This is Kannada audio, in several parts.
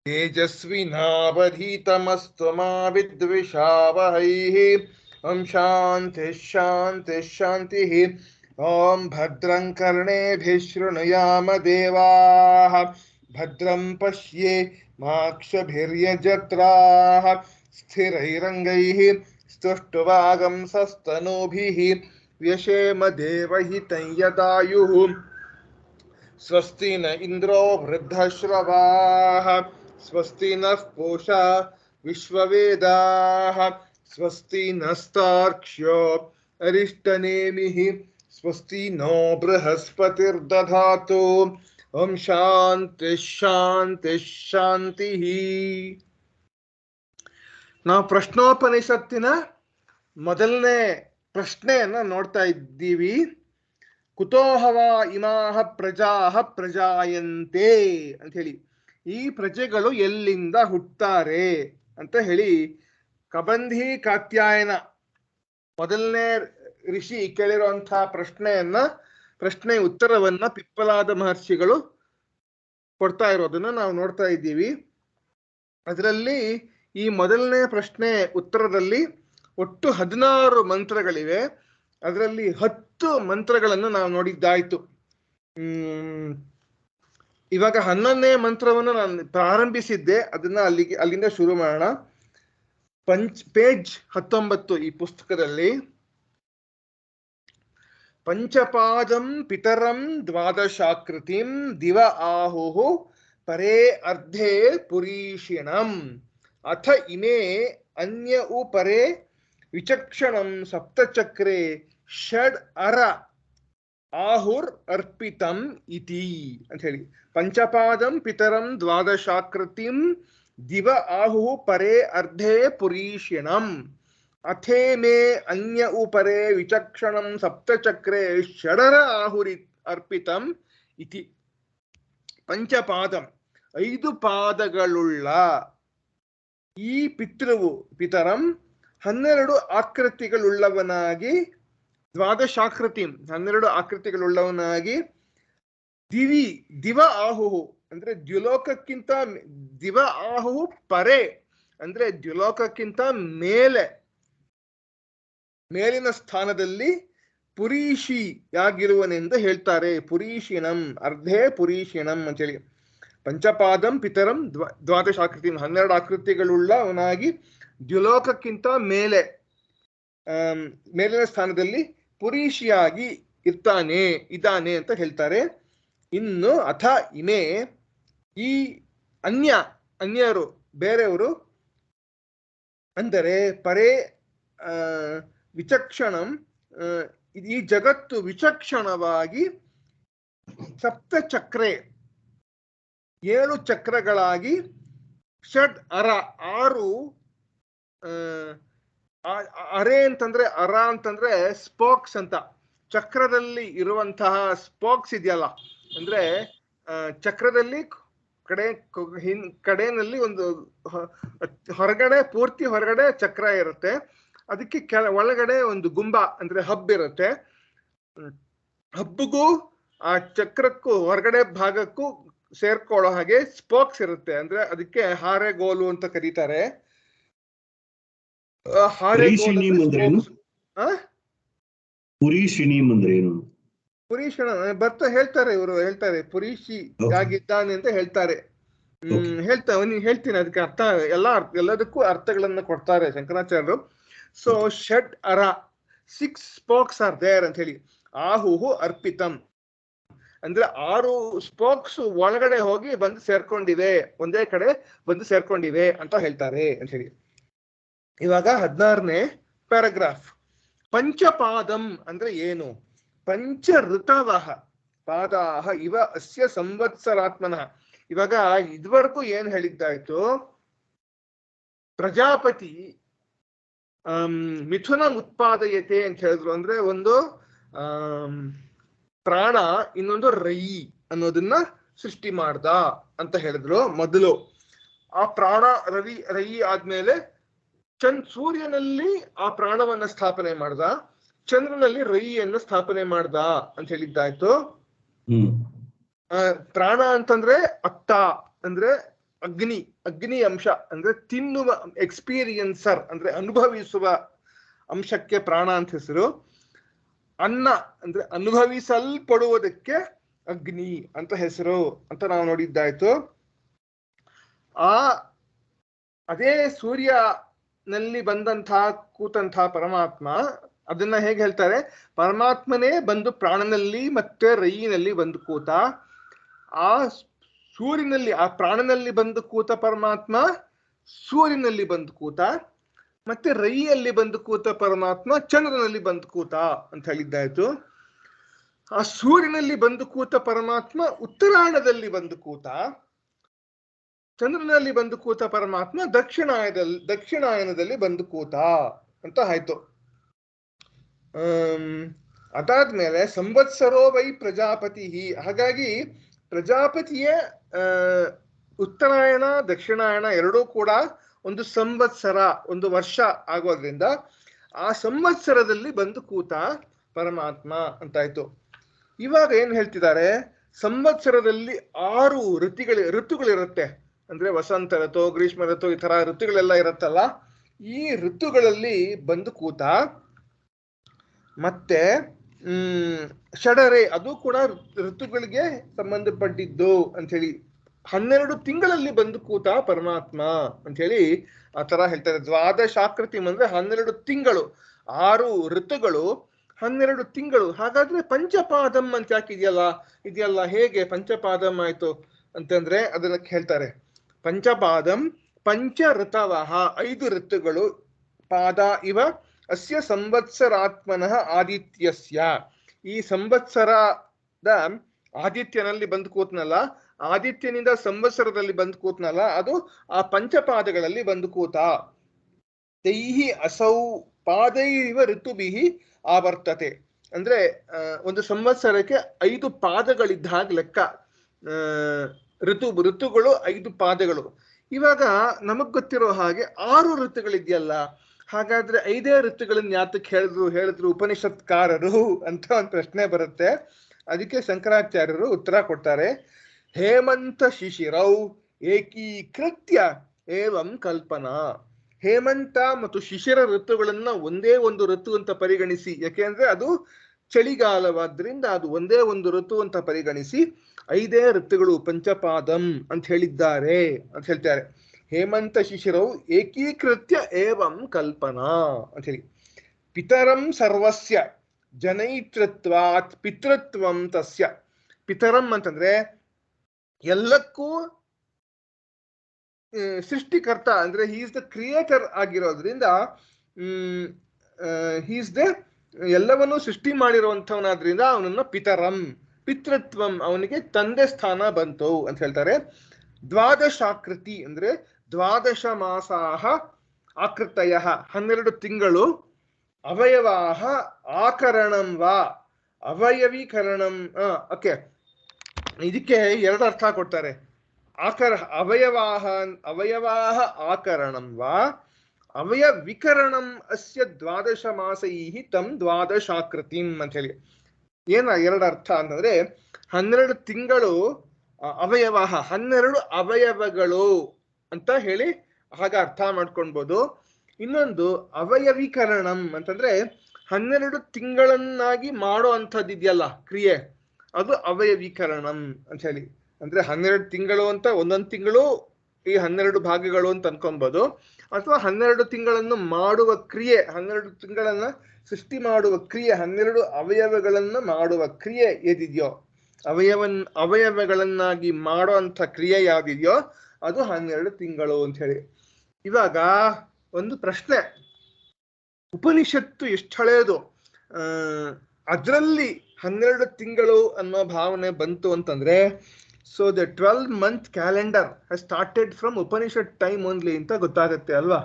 तेजस्विनावधीतमस्तु मा विद्विषावहैः। ओम शांति शांति शांति। ओम भद्रं कर्णेभिः शृणुयाम देवाः भद्रं पश्येमाक्षभिर्यजत्राः स्थिरैरङ्गैः स्तुष्टुवागंसस्तनूभिः व्यशेम देवहितं यदायुः। स्वस्ति न इंद्रो वृद्धश्रवाः स्वस्ति नः पूषा विश्ववेदाः स्वस्ति नस्तार्क्ष्यो अरिष्टनेमिः स्वस्ति नो बृहस्पतिर्दधातु। ओम शांति शांति शांति। ನಾವು ಪ್ರಶ್ನೋಪನಿಷತ್ತಿನ ಮೊದಲನೇ ಪ್ರಶ್ನೆಯನ್ನ ನೋಡ್ತಾ ಇದ್ದೀವಿ. ಕುತೋಹವ ಇಮಾಹ ಪ್ರಜಾಹ ಪ್ರಜಾಯಂತೆ ಅಂತ ಹೇಳಿ, ಈ ಪ್ರಜೆಗಳು ಎಲ್ಲಿಂದ ಹುಟ್ಟುತ್ತಾರೆ ಅಂತ ಹೇಳಿ ಕಬಂಧಿ ಕಾತ್ಯಾಯನ ಮೊದಲನೇ ಋಷಿ ಕೇಳಿರುವಂತಹ ಪ್ರಶ್ನೆ ಉತ್ತರವನ್ನ ಪಿಪ್ಪಲಾದ ಮಹರ್ಷಿಗಳು ಕೊಡ್ತಾ ಇರೋದನ್ನ ನಾವು ನೋಡ್ತಾ ಇದ್ದೀವಿ. ಅದರಲ್ಲಿ ಈ ಮೊದಲನೇ ಪ್ರಶ್ನೆ ಉತ್ತರದಲ್ಲಿ ಒಟ್ಟು 16 ಮಂತ್ರಗಳಿವೆ. ಅದರಲ್ಲಿ 10 ಮಂತ್ರಗಳನ್ನು ನಾವು ನೋಡಿದ್ದಾಯ್ತು. ಇವಾಗ 11ನೇ ಮಂತ್ರವನ್ನು ನಾನು ಪ್ರಾರಂಭಿಸಿದ್ದೆ, ಅದನ್ನ ಅಲ್ಲಿಂದ ಶುರು ಮಾಡೋಣ. ಪೇಜ್ 19 ಈ ಪುಸ್ತಕದಲ್ಲಿ. ಪಂಚಪಾದಂ ಪಿತರಂ ದ್ವಾದಶಾಕೃತಿಂ ದಿವ ಆಹುಃ ಪರೇ ಅರ್ಧೇ ಪುರೀಷಿಣಂ ಅಥ ಇಮೇ ಅನ್ಯ ಪರೇ ವಿಚಕ್ಷಣಂ ಸಪ್ತಚಕ್ರೆ ಷಡ್ ಅರ ಆಹುರ್ ಅರ್ಪಿತಂ ಇತಿ ಅಂತ ಹೇಳಿ. ಪಂಚಪಾದಂ ಪಿತರಂ ದ್ವಾದಶಾಕೃತಿಂ ದಿವ ಆಹುಃ ಪರೇ ಅರ್ಧೇ ಪುರೀಷಿಣಂ ಅಥೇ ಮೇ ಅನ್ಯ ಉಪರೇ ವಿಚಕ್ಷಣಂ ಸಪ್ತಚಕ್ರೆ ಷಡರ ಆಹುರಿ ಅರ್ಪಿತಂ ಇತಿ. ಪಂಚಪಾದಂ 5 ಪಾದಗಳುಳ್ಳ ಈ ಪಿತರಂ 12 ಆಕೃತಿಗಳುಳ್ಳವನಾಗಿ, ದ್ವಾದಶಾಕೃತಿ 12 ಆಕೃತಿಗಳುಳ್ಳವನಾಗಿ, ದಿವ ಆಹುಹು ಅಂದ್ರೆ ದ್ಯುಲೋಕಕ್ಕಿಂತ, ದಿವ ಆಹುಹು ಪರೆ ಅಂದ್ರೆ ದ್ಯುಲೋಕಕ್ಕಿಂತ ಮೇಲಿನ ಸ್ಥಾನದಲ್ಲಿ ಪುರೀಷಿಯಾಗಿರುವನೆಂದು ಹೇಳ್ತಾರೆ. ಪುರೀಷಿಣಂ ಅರ್ಧೇ ಪುರೀಷಿಣಂ ಅಂತೇಳಿ. ಪಂಚಪಾದಂ ಪಿತರಂ ದ್ವಾದಶಾಕೃತಿ 12 ಆಕೃತಿಗಳುಳ್ಳವನಾಗಿ ದ್ಯುಲೋಕಕ್ಕಿಂತ ಮೇಲಿನ ಸ್ಥಾನದಲ್ಲಿ ಪುರೀಷಿಯಾಗಿ ಇದ್ದಾನೆ ಅಂತ ಹೇಳ್ತಾರೆ. ಇನ್ನು ಅಥ ಇಮೇ ಈ ಅನ್ಯರು ಬೇರೆಯವರು ಅಂದರೆ ಪರೇ ವಿಚಕ್ಷಣಂ ಈ ಜಗತ್ತು ವಿಚಕ್ಷಣವಾಗಿ ಸಪ್ತಚಕ್ರೆ 7 ಚಕ್ರಗಳಾಗಿ ಷಡ್ ಅರ 6 ಅರೆ ಅಂತಂದ್ರೆ ಸ್ಪೋಕ್ಸ್ ಅಂತ. ಚಕ್ರದಲ್ಲಿ ಇರುವಂತಹ ಸ್ಪೋಕ್ಸ್ ಇದೆಯಲ್ಲ, ಅಂದ್ರೆ ಚಕ್ರದಲ್ಲಿ ಕಡೆನಲ್ಲಿ ಒಂದು ಪೂರ್ತಿ ಹೊರಗಡೆ ಚಕ್ರ ಇರುತ್ತೆ. ಅದಕ್ಕೆ ಒಳಗಡೆ ಒಂದು ಗುಂಬ ಅಂದ್ರೆ ಹಬ್ ಇರುತ್ತೆ. ಹಬ್ಬಿಗೂ ಆ ಚಕ್ರಕ್ಕೂ ಹೊರಗಡೆ ಭಾಗಕ್ಕೂ ಸೇರ್ಕೊಳ್ಳೋ ಹಾಗೆ ಸ್ಪೋಕ್ಸ್ ಇರುತ್ತೆ. ಅಂದ್ರೆ ಅದಕ್ಕೆ ಹಾರೆಗೋಲು ಅಂತ ಕರೀತಾರೆ. ಪುರೀಷಣ ಬರ್ತಾ ಹೇಳ್ತಾರೆ, ಇವರು ಹೇಳ್ತಾರೆ ಪುರೀಷಿ ಆಗಿದ್ದಾನೆ ಅಂತ ಹೇಳ್ತಾರೆ. ಹೇಳ್ತೀನಿ ಅದಕ್ಕೆ ಅರ್ಥ. ಎಲ್ಲದಕ್ಕೂ ಅರ್ಥಗಳನ್ನ ಕೊಡ್ತಾರೆ ಶಂಕರಾಚಾರ್ಯರು. ಸೊ ಷಡ್ ಅರ 6 ಸ್ಪೋಕ್ಸ್ ಆರ್ ದೇರ್ ಅಂತ ಹೇಳಿ. ಆಹುಹು ಅರ್ಪಿತಂ ಅಂದ್ರೆ 6 ಸ್ಪೋಕ್ಸ್ ಒಳಗಡೆ ಹೋಗಿ ಬಂದು ಸೇರ್ಕೊಂಡಿವೆ, ಒಂದೇ ಕಡೆ ಬಂದು ಸೇರ್ಕೊಂಡಿವೆ ಅಂತ ಹೇಳ್ತಾರೆ ಅಂತ ಹೇಳಿ. ಇವಾಗ 16ನೇ ಪ್ಯಾರಾಗ್ರಾಫ್. ಪಂಚಪಾದಂ ಅಂದ್ರೆ ಏನು? ಪಂಚ ಋತವಃ ಪಾದಾಹ ಇವ ಅಸ್ಯ ಸಂವತ್ಸರಾತ್ಮನಃ. ಇವಾಗ ಇದುವರೆಗೂ ಏನ್ ಹೇಳಿದ್ದಾಯ್ತು, ಪ್ರಜಾಪತಿ ಮಿಥುನ ಉತ್ಪಾದಯತೆ ಅಂತ ಹೇಳಿದ್ರು. ಅಂದ್ರೆ ಒಂದು ಪ್ರಾಣ, ಇನ್ನೊಂದು ರಯಿ ಅನ್ನೋದನ್ನ ಸೃಷ್ಟಿ ಮಾಡ್ದ ಅಂತ ಹೇಳಿದ್ರು ಮೊದಲು. ಆ ಪ್ರಾಣ ರಯಿ ಆದ್ಮೇಲೆ ಸೂರ್ಯನಲ್ಲಿ ಆ ಪ್ರಾಣವನ್ನ ಸ್ಥಾಪನೆ ಮಾಡ್ದ, ಚಂದ್ರನಲ್ಲಿ ರಯಿಯನ್ನು ಸ್ಥಾಪನೆ ಮಾಡ್ದ ಅಂತ ಹೇಳಿದ್ದಾಯ್ತು. ಪ್ರಾಣ ಅಂತಂದ್ರೆ ಅತ್ತ ಅಂದ್ರೆ ಅಗ್ನಿ ಅಂಶ ಅಂದ್ರೆ ತಿನ್ನುವ ಎಕ್ಸ್ಪೀರಿಯನ್ಸರ್ ಅಂದ್ರೆ ಅನುಭವಿಸುವ ಅಂಶಕ್ಕೆ ಪ್ರಾಣ ಅಂತ ಹೆಸರು. ಅನ್ನ ಅಂದ್ರೆ ಅನುಭವಿಸಲ್ಪಡುವುದಕ್ಕೆ ಅಗ್ನಿ ಅಂತ ಹೆಸರು ಅಂತ ನಾವು ನೋಡಿದ್ದಾಯ್ತು. ಅದೇ ಸೂರ್ಯನಲ್ಲಿ ಕೂತಂತಹ ಪರಮಾತ್ಮ, ಅದನ್ನ ಹೇಗೆ ಹೇಳ್ತಾರೆ, ಪರಮಾತ್ಮನೇ ಬಂದು ಪ್ರಾಣನಲ್ಲಿ ಮತ್ತೆ ರೈಯಿನಲ್ಲಿ ಬಂದು ಕೂತ. ಆ ಸೂರ್ಯನಲ್ಲಿ, ಆ ಪ್ರಾಣನಲ್ಲಿ ಬಂದು ಕೂತ ಪರಮಾತ್ಮ ಸೂರ್ಯನಲ್ಲಿ ಬಂದು ಕೂತ, ಮತ್ತೆ ರೈಯಲ್ಲಿ ಬಂದು ಕೂತ ಪರಮಾತ್ಮ ಚಂದ್ರನಲ್ಲಿ ಬಂದು ಕೂತ ಅಂತ ಹೇಳಿದ್ದಾಯ್ತು. ಆ ಸೂರ್ಯನಲ್ಲಿ ಬಂದು ಕೂತ ಪರಮಾತ್ಮ ಉತ್ತರಾಯಣದಲ್ಲಿ ಬಂದು ಕೂತ, ಚಂದ್ರನಲ್ಲಿ ಬಂದು ಕೂತ ಪರಮಾತ್ಮ ದಕ್ಷಿಣಾಯನದಲ್ಲಿ ಬಂದು ಕೂತ ಅಂತ ಆಯ್ತು. ಅದಾದ್ಮೇಲೆ ಸಂವತ್ಸರೋ ವೈ ಪ್ರಜಾಪತಿ, ಹಾಗಾಗಿ ಪ್ರಜಾಪತಿಯೇ ಉತ್ತರಾಯಣ ದಕ್ಷಿಣಾಯಣ ಎರಡೂ ಕೂಡ ಒಂದು ಸಂವತ್ಸರ, ಒಂದು ವರ್ಷ ಆಗೋದ್ರಿಂದ ಆ ಸಂವತ್ಸರದಲ್ಲಿ ಬಂದು ಕೂತ ಪರಮಾತ್ಮ ಅಂತಾಯ್ತು. ಇವಾಗ ಏನ್ ಹೇಳ್ತಿದ್ದಾರೆ, ಸಂವತ್ಸರದಲ್ಲಿ 6 ಋತುಗಳಿರುತ್ತೆ. ಅಂದ್ರೆ ವಸಂತ ಋತು, ಗ್ರೀಷ್ಮ ಋತು, ಈ ತರ ಋತುಗಳೆಲ್ಲ ಇರುತ್ತಲ್ಲ, ಈ ಋತುಗಳಲ್ಲಿ ಬಂದು ಕೂತ. ಮತ್ತೆ ಷಡರೆ, ಅದು ಕೂಡ ಋತುಗಳಿಗೆ ಸಂಬಂಧಪಟ್ಟಿದ್ದು ಅಂತ ಹೇಳಿ 12 ತಿಂಗಳಲ್ಲಿ ಬಂದು ಕೂತ ಪರಮಾತ್ಮ ಅಂತ ಹೇಳಿ ಆ ತರ ಹೇಳ್ತಾರೆ. ದ್ವಾದಶಾಕೃತಿ ಅಂದ್ರೆ 12 ತಿಂಗಳು, 6 ಋತುಗಳು, 12 ತಿಂಗಳು. ಹಾಗಾದ್ರೆ ಪಂಚಪಾದಂ ಅಂತ ಯಾಕೆ ಇದೆಯಲ್ಲ, ಹೇಗೆ ಪಂಚಪಾದಂ ಆಯ್ತು ಅಂತಂದ್ರೆ ಅದನ್ನ ಹೇಳ್ತಾರೆ. ಪಂಚಪಾದಂ ಪಂಚ ಋತವಃ, 5 ಋತುಗಳು. ಪಾದ ಇವ ಅಸ್ಯ ಸಂವತ್ಸರಾತ್ಮನಃ ಆದಿತ್ಯಸ್ಯ, ಈ ಸಂವತ್ಸರದ ಆದಿತ್ಯನಲ್ಲಿ ಬಂದು ಕೂತ್ನಲ್ಲ, ಆದಿತ್ಯನಿಂದ ಸಂವತ್ಸರದಲ್ಲಿ ಬಂದು ಕೂತ್ನಲ್ಲ, ಅದು ಆ ಪಂಚಪಾದಗಳಲ್ಲಿ ಬಂದು ಕೂತ. ತೈಹಿ ಅಸೌ ಪಾದೈವ ಋತುಭಿಹಿ ಆವರ್ತತೆ, ಅಂದ್ರೆ ಒಂದು ಸಂವತ್ಸರಕ್ಕೆ 5 ಪಾದಗಳಿದ್ದಾಗ ಲೆಕ್ಕ. ಋತುಗಳು 5 ಪಾದಗಳು. ಇವಾಗ ನಮಗ್ ಗೊತ್ತಿರೋ ಹಾಗೆ 6 ಋತುಗಳಿದೆಯಲ್ಲ, ಹಾಗಾದ್ರೆ 5 ಋತುಗಳನ್ನ ಯಾತಕ್ಕೆ ಹೇಳಿದ್ರು ಉಪನಿಷತ್ಕಾರರು ಅಂತ ಒಂದು ಪ್ರಶ್ನೆ ಬರುತ್ತೆ. ಅದಕ್ಕೆ ಶಂಕರಾಚಾರ್ಯರು ಉತ್ತರ ಕೊಡ್ತಾರೆ. ಹೇಮಂತ ಶಿಶಿರೌ ಏಕೀಕೃತ್ಯ ಏವಂ ಕಲ್ಪನಾ, ಹೇಮಂತ ಮತ್ತು ಶಿಶಿರ ಋತುಗಳನ್ನ ಒಂದೇ ಒಂದು ಋತು ಅಂತ ಪರಿಗಣಿಸಿ, ಯಾಕೆಂದ್ರೆ ಅದು ಚಳಿಗಾಲವಾದ್ರಿಂದ ಅದು ಒಂದೇ ಒಂದು ಋತು ಅಂತ ಪರಿಗಣಿಸಿ 5 ಋತುಗಳು ಪಂಚಪಾದಂ ಅಂತ ಹೇಳಿದ್ದಾರೆ ಅಂತ ಹೇಳ್ತಾರೆ. ಹೇಮಂತ ಶಿಶಿರವು ಏಕೀಕೃತ್ಯ ಏವಂ ಕಲ್ಪನಾ ಅಂತ ಹೇಳಿ. ಪಿತರಂ ಸರ್ವಸ್ಯ ಜನೈತೃತ್ವಾತ್ ಪಿತೃತ್ವಂ ತಸ್ಯ. ಪಿತರಂ ಅಂತಂದ್ರೆ ಎಲ್ಲಕ್ಕೂ ಸೃಷ್ಟಿಕರ್ತ, ಅಂದ್ರೆ ಹಿ ಇಸ್ ದ ಕ್ರಿಯೇಟರ್ ಆಗಿರೋದ್ರಿಂದ, ಹಿ ಇಸ್ ದ ಎಲ್ಲವನ್ನೂ ಸೃಷ್ಟಿ ಮಾಡಿರುವಂಥವನಾದ್ರಿಂದ ಅವನನ್ನ ಪಿತರಂ, ಪಿತೃತ್ವಂ, ಅವನಿಗೆ ತಂದೆ ಸ್ಥಾನ ಬಂತು ಅಂತ ಹೇಳ್ತಾರೆ. ದ್ವಾದಶಾಕೃತಿ ಅಂದ್ರೆ 12 ಮಾಸಾಹ ಆಕೃತಯ, 12 ತಿಂಗಳು. ಅವಯವಾಹ ಆಕರಣಂ ವಾ ಅವಯವೀಕರಣಂ. ಓಕೆ, ಇದಕ್ಕೆ 2 ಅರ್ಥ ಕೊಡ್ತಾರೆ. ಅವಯವಾಹ ಆಕರಣಂ ವಾ ಅವಯವಿಕರಣಂ ಅಸ್ಯ 12 ಮಾಸೈಹಿ ತಂ ದ್ವಾದಶಾಕೃತಿಂ ಅಂತ ಹೇಳಿ. ಏನ 2 ಅರ್ಥ ಅಂತಂದ್ರೆ 12 ತಿಂಗಳು ಅವಯವಾಹ, 12 ಅವಯವಗಳು ಅಂತ ಹೇಳಿ ಹಾಗ ಅರ್ಥ ಮಾಡ್ಕೊಳ್ಬೋದು. ಇನ್ನೊಂದು ಅವಯವೀಕರಣಂ ಅಂತಂದ್ರೆ 12 ತಿಂಗಳನ್ನಾಗಿ ಮಾಡೋ ಅಂಥದ್ದಿದೆಯಲ್ಲ ಕ್ರಿಯೆ, ಅದು ಅವಯವೀಕರಣಂ ಅಂತ ಹೇಳಿ. ಅಂದ್ರೆ 12 ತಿಂಗಳು ಅಂತ ಒಂದೊಂದು ತಿಂಗಳು ಈ 12 ಭಾಗಗಳು ಅಂತ ಅನ್ಕೊಬಹುದು, ಅಥವಾ 12 ತಿಂಗಳನ್ನು ಮಾಡುವ ಕ್ರಿಯೆ, 12 ತಿಂಗಳನ್ನ ಸೃಷ್ಟಿ ಮಾಡುವ ಕ್ರಿಯೆ, 12 ಅವಯವಗಳನ್ನ ಮಾಡುವ ಕ್ರಿಯೆ ಏದಿದೆಯೋ, ಅವಯವಗಳನ್ನಾಗಿ ಮಾಡೋ ಅಂಥ ಕ್ರಿಯೆ ಯಾವ್ದಿದೆಯೋ ಅದು 12 ತಿಂಗಳು ಅಂತ ಹೇಳಿ. ಇವಾಗ ಒಂದು ಪ್ರಶ್ನೆ, ಉಪನಿಷತ್ತು ಎಷ್ಟು ಹಳೆಯದು, ಅದರಲ್ಲಿ 12 ತಿಂಗಳು ಅನ್ನೋ ಭಾವನೆ ಬಂತು ಅಂತಂದ್ರೆ, so the 12-month calendar has started from Upanishad time only ಅಂತ ಗೊತ್ತಾಗುತ್ತೆ ಅಲ್ವಾ.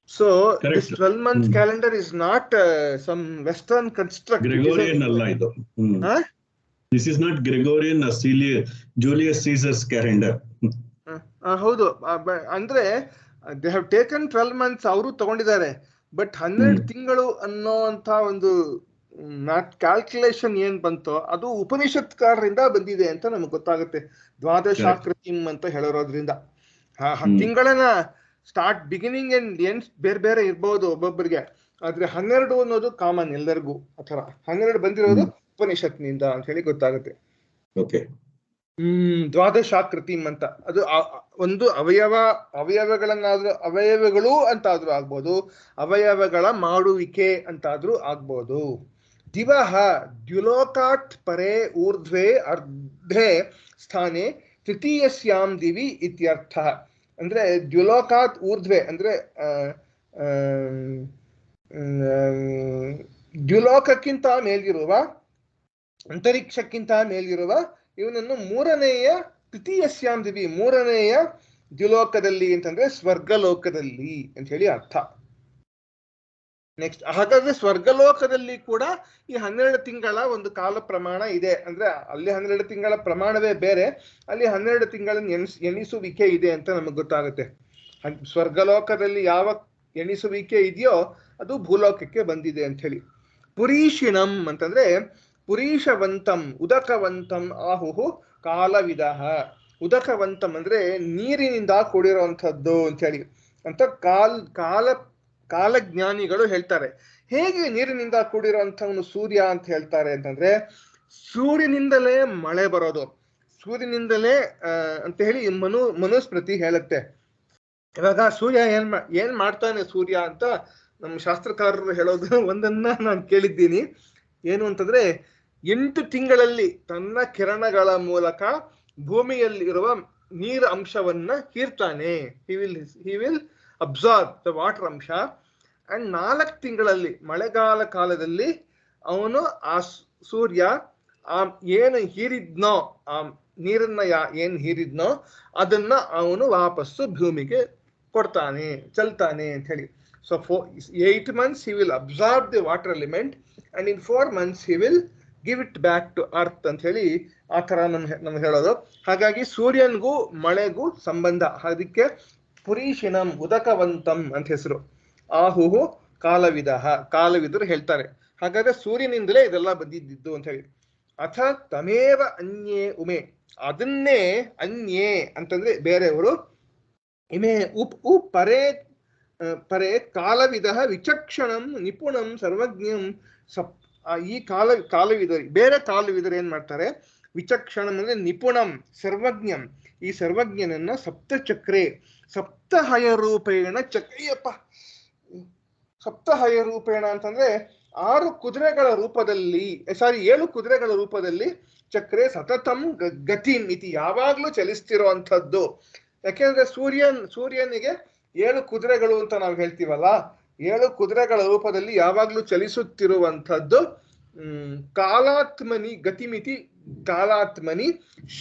So this 12-month calendar is not some Western construct. Gregorian ಅಲ್ಲ ಇದು. This is not Gregorian or Julius Caesar's calendar. ಹೌದು, ಅಂದ್ರೆ they have taken 12 months ಅವರು ತಗೊಂಡಿದ್ದಾರೆ, ಬಟ್ 12 ತಿಂಗಳು ಅನ್ನೋ ಅಂತ ಒಂದು ಕ್ಯಾಲ್ಕುಲೇಷನ್ ಏನ್ ಬಂತೋ ಅದು ಉಪನಿಷತ್ಕಾರರಿಂದ ಬಂದಿದೆ ಅಂತ ನಮ್ಗೆ ಗೊತ್ತಾಗುತ್ತೆ. ದ್ವಾದಶಾಕೃತಿಂ ಅಂತ ಹೇಳಿರೋದ್ರಿಂದ ತಿಂಗಳನ್ನ ಸ್ಟಾರ್ಟ್ ಬಿಗಿನಿಂಗ್ ಅಂಡ್ ಎಂಡ್ ಬೇರೆ ಬೇರೆ ಇರ್ಬೋದು ಒಬ್ಬೊಬ್ಬರಿಗೆ, ಆದ್ರೆ 12 ಅನ್ನೋದು ಕಾಮನ್ ಎಲ್ಲರಿಗೂ. ಆತರ 12 ಬಂದಿರೋದು ಉಪನಿಷತ್ನಿಂದ ಅಂತ ಹೇಳಿ ಗೊತ್ತಾಗುತ್ತೆ. ದ್ವಾದಶಾಕೃತಿಂ ಅಂತ ಅದು ಒಂದು ಅವಯವಗಳನ್ನಾದ್ರೂ ಅವಯವಗಳು ಅಂತಾದ್ರೂ ಆಗ್ಬೋದು, ಅವಯವಗಳ ಮಾಡುವಿಕೆ ಅಂತಾದ್ರೂ ಆಗ್ಬೋದು. ದಿವಹ ದ್ಯುಲೋಕಾತ್ ಪರೇ ಊರ್ಧ್ವೇ ಅರ್ಧೇ ಸ್ಥಾನೆ ತೃತೀಯಸ್ಯಾಂ ದಿವಿ ಇತ್ಯರ್ಥ. ಅಂದ್ರೆ ದ್ಯುಲೋಕಾತ್ ಊರ್ಧ್ವೆ ಅಂದ್ರೆ ದ್ಯುಲೋಕಕ್ಕಿಂತ ಮೇಲಿರುವ, ಅಂತರಿಕ್ಷಕ್ಕಿಂತ ಮೇಲಿರುವ ಇವನನ್ನು ಮೂರನೆಯ ತೃತೀಯಸ್ಯಾಂ ದಿವಿ, ಮೂರನೆಯ ದ್ಯುಲೋಕದಲ್ಲಿ ಅಂತಂದ್ರೆ ಸ್ವರ್ಗಲೋಕದಲ್ಲಿ ಅಂತ ಹೇಳಿ ಅರ್ಥ. ನೆಕ್ಸ್ಟ್, ಹಾಗಾದ್ರೆ ಸ್ವರ್ಗಲೋಕದಲ್ಲಿ ಕೂಡ ಈ 12 ತಿಂಗಳ ಒಂದು ಕಾಲ ಪ್ರಮಾಣ ಇದೆ. ಅಂದ್ರೆ ಅಲ್ಲಿ 12 ತಿಂಗಳ ಪ್ರಮಾಣವೇ ಬೇರೆ, ಅಲ್ಲಿ 12 ತಿಂಗಳ ಎಣಿಸುವಿಕೆ ಇದೆ ಅಂತ ನಮಗೆ ಗೊತ್ತಾಗುತ್ತೆ. ಸ್ವರ್ಗಲೋಕದಲ್ಲಿ ಯಾವ ಎಣಿಸುವಿಕೆ ಇದೆಯೋ ಅದು ಭೂಲೋಕಕ್ಕೆ ಬಂದಿದೆ ಅಂತ ಹೇಳಿ. ಪುರೀಷಿಣಂ ಅಂತಂದ್ರೆ ಪುರೀಷವಂತಂ ಉದಕವಂತಂ ಆಹುಹು ಕಾಲವಿದಃ. ಉದಕವಂತಂ ಅಂದ್ರೆ ನೀರಿನಿಂದ ಕೂಡಿರುವಂಥದ್ದು ಅಂತ ಹೇಳಿ ಅಂತ ಕಾಲಜ್ಞಾನಿಗಳು ಹೇಳ್ತಾರೆ. ಹೇಗೆ ನೀರಿನಿಂದ ಕೂಡಿರುವಂಥವನು ಸೂರ್ಯ ಅಂತ ಹೇಳ್ತಾರೆ ಅಂತಂದ್ರೆ, ಸೂರ್ಯನಿಂದಲೇ ಮಳೆ ಬರೋದು, ಸೂರ್ಯನಿಂದಲೇ ಅಂತ ಹೇಳಿ ಮನುಸ್ಮೃತಿ ಹೇಳುತ್ತೆ. ಇವಾಗ ಸೂರ್ಯ ಏನ್ ಮಾಡ್ತಾನೆ ಸೂರ್ಯ ಅಂತ ನಮ್ಮ ಶಾಸ್ತ್ರಕಾರರು ಹೇಳೋದು ಒಂದನ್ನ ನಾನು ಕೇಳಿದ್ದೀನಿ. ಏನು ಅಂತಂದ್ರೆ 8 ತಿಂಗಳಲ್ಲಿ ತನ್ನ ಕಿರಣಗಳ ಮೂಲಕ ಭೂಮಿಯಲ್ಲಿರುವ ನೀರು ಅಂಶವನ್ನ ಹೀರ್ತಾನೆ. He will absorb the water ಅಂಶ. ಅಂಡ್ 4 ತಿಂಗಳಲ್ಲಿ ಮಳೆಗಾಲ ಕಾಲದಲ್ಲಿ ಅವನು ಆ ಸೂರ್ಯ ಏನು ಹೀರಿದ್ನೋ, ಆ ನೀರನ್ನ ಏನ್ ಹೀರಿದ್ನೋ ಅದನ್ನ ಅವನು ವಾಪಸ್ಸು ಭೂಮಿಗೆ ಕೊಡ್ತಾನೆ, ಚೆಲ್ತಾನೆ ಅಂತ ಹೇಳಿ. So 8 months he will absorb the water element and in 4 months he will give it back to earth ಅಂತ ಹೇಳಿ ಆ ತರ ನಮ್ಗೆ ಹೇಳೋದು. ಹಾಗಾಗಿ ಸೂರ್ಯನ್ಗೂ ಮಳೆಗೂ ಸಂಬಂಧ, ಅದಕ್ಕೆ ಪುರೀಷಿಣಂ ಉದಕವಂತಂ ಅಂತ ಹೆಸರು. ಆಹುಹು ಕಾಲವಿದಃ, ಕಾಲವಿದರು ಹೇಳ್ತಾರೆ. ಹಾಗಾದ್ರೆ ಸೂರ್ಯನಿಂದಲೇ ಇದೆಲ್ಲ ಬಂದಿದ್ದು ಅಂತ ಹೇಳಿ. ಅಥ ತಮೇವ ಅನ್ಯೇ ಉಮೆ, ಅದನ್ನೇ ಅನ್ಯೇ ಅಂತಂದ್ರೆ ಬೇರೆಯವರು, ಇಮೆ ಪರೇ ಕಾಲವಿದಃ ವಿಚಕ್ಷಣಂ ನಿಪುಣಂ ಸರ್ವಜ್ಞಂ. ಈ ಕಾಲವಿದರು, ಬೇರೆ ಕಾಲವಿದರು ಏನ್ ಮಾಡ್ತಾರೆ, ವಿಚಕ್ಷಣಂ ಅಂದ್ರೆ ನಿಪುಣಂ ಸರ್ವಜ್ಞಂ, ಈ ಸರ್ವಜ್ಞನನ್ನ ಸಪ್ತಚಕ್ರೆ ಸಪ್ತಹಯ ರೂಪೇಣ ಚಕ್ರಿಯಪ್ಪ. ಸಪ್ತಹಯ ರೂಪೇಣ ಅಂತಂದ್ರೆ 7 ಕುದುರೆಗಳ ರೂಪದಲ್ಲಿ ಚಕ್ರೆ ಸತತಂ ಗತಿಂ ಇತಿ, ಯಾವಾಗ್ಲೂ ಚಲಿಸ್ತಿರುವಂಥದ್ದು. ಯಾಕೆಂದ್ರೆ ಸೂರ್ಯನಿಗೆ 7 ಕುದುರೆಗಳು ಅಂತ ನಾವು ಹೇಳ್ತೀವಲ್ಲ, 7 ಕುದುರೆಗಳ ರೂಪದಲ್ಲಿ ಯಾವಾಗ್ಲೂ ಚಲಿಸುತ್ತಿರುವಂಥದ್ದು. ಕಾಲಾತ್ಮನಿ ಗತಿಮಿತಿ ಕಾಲಾತ್ಮನಿ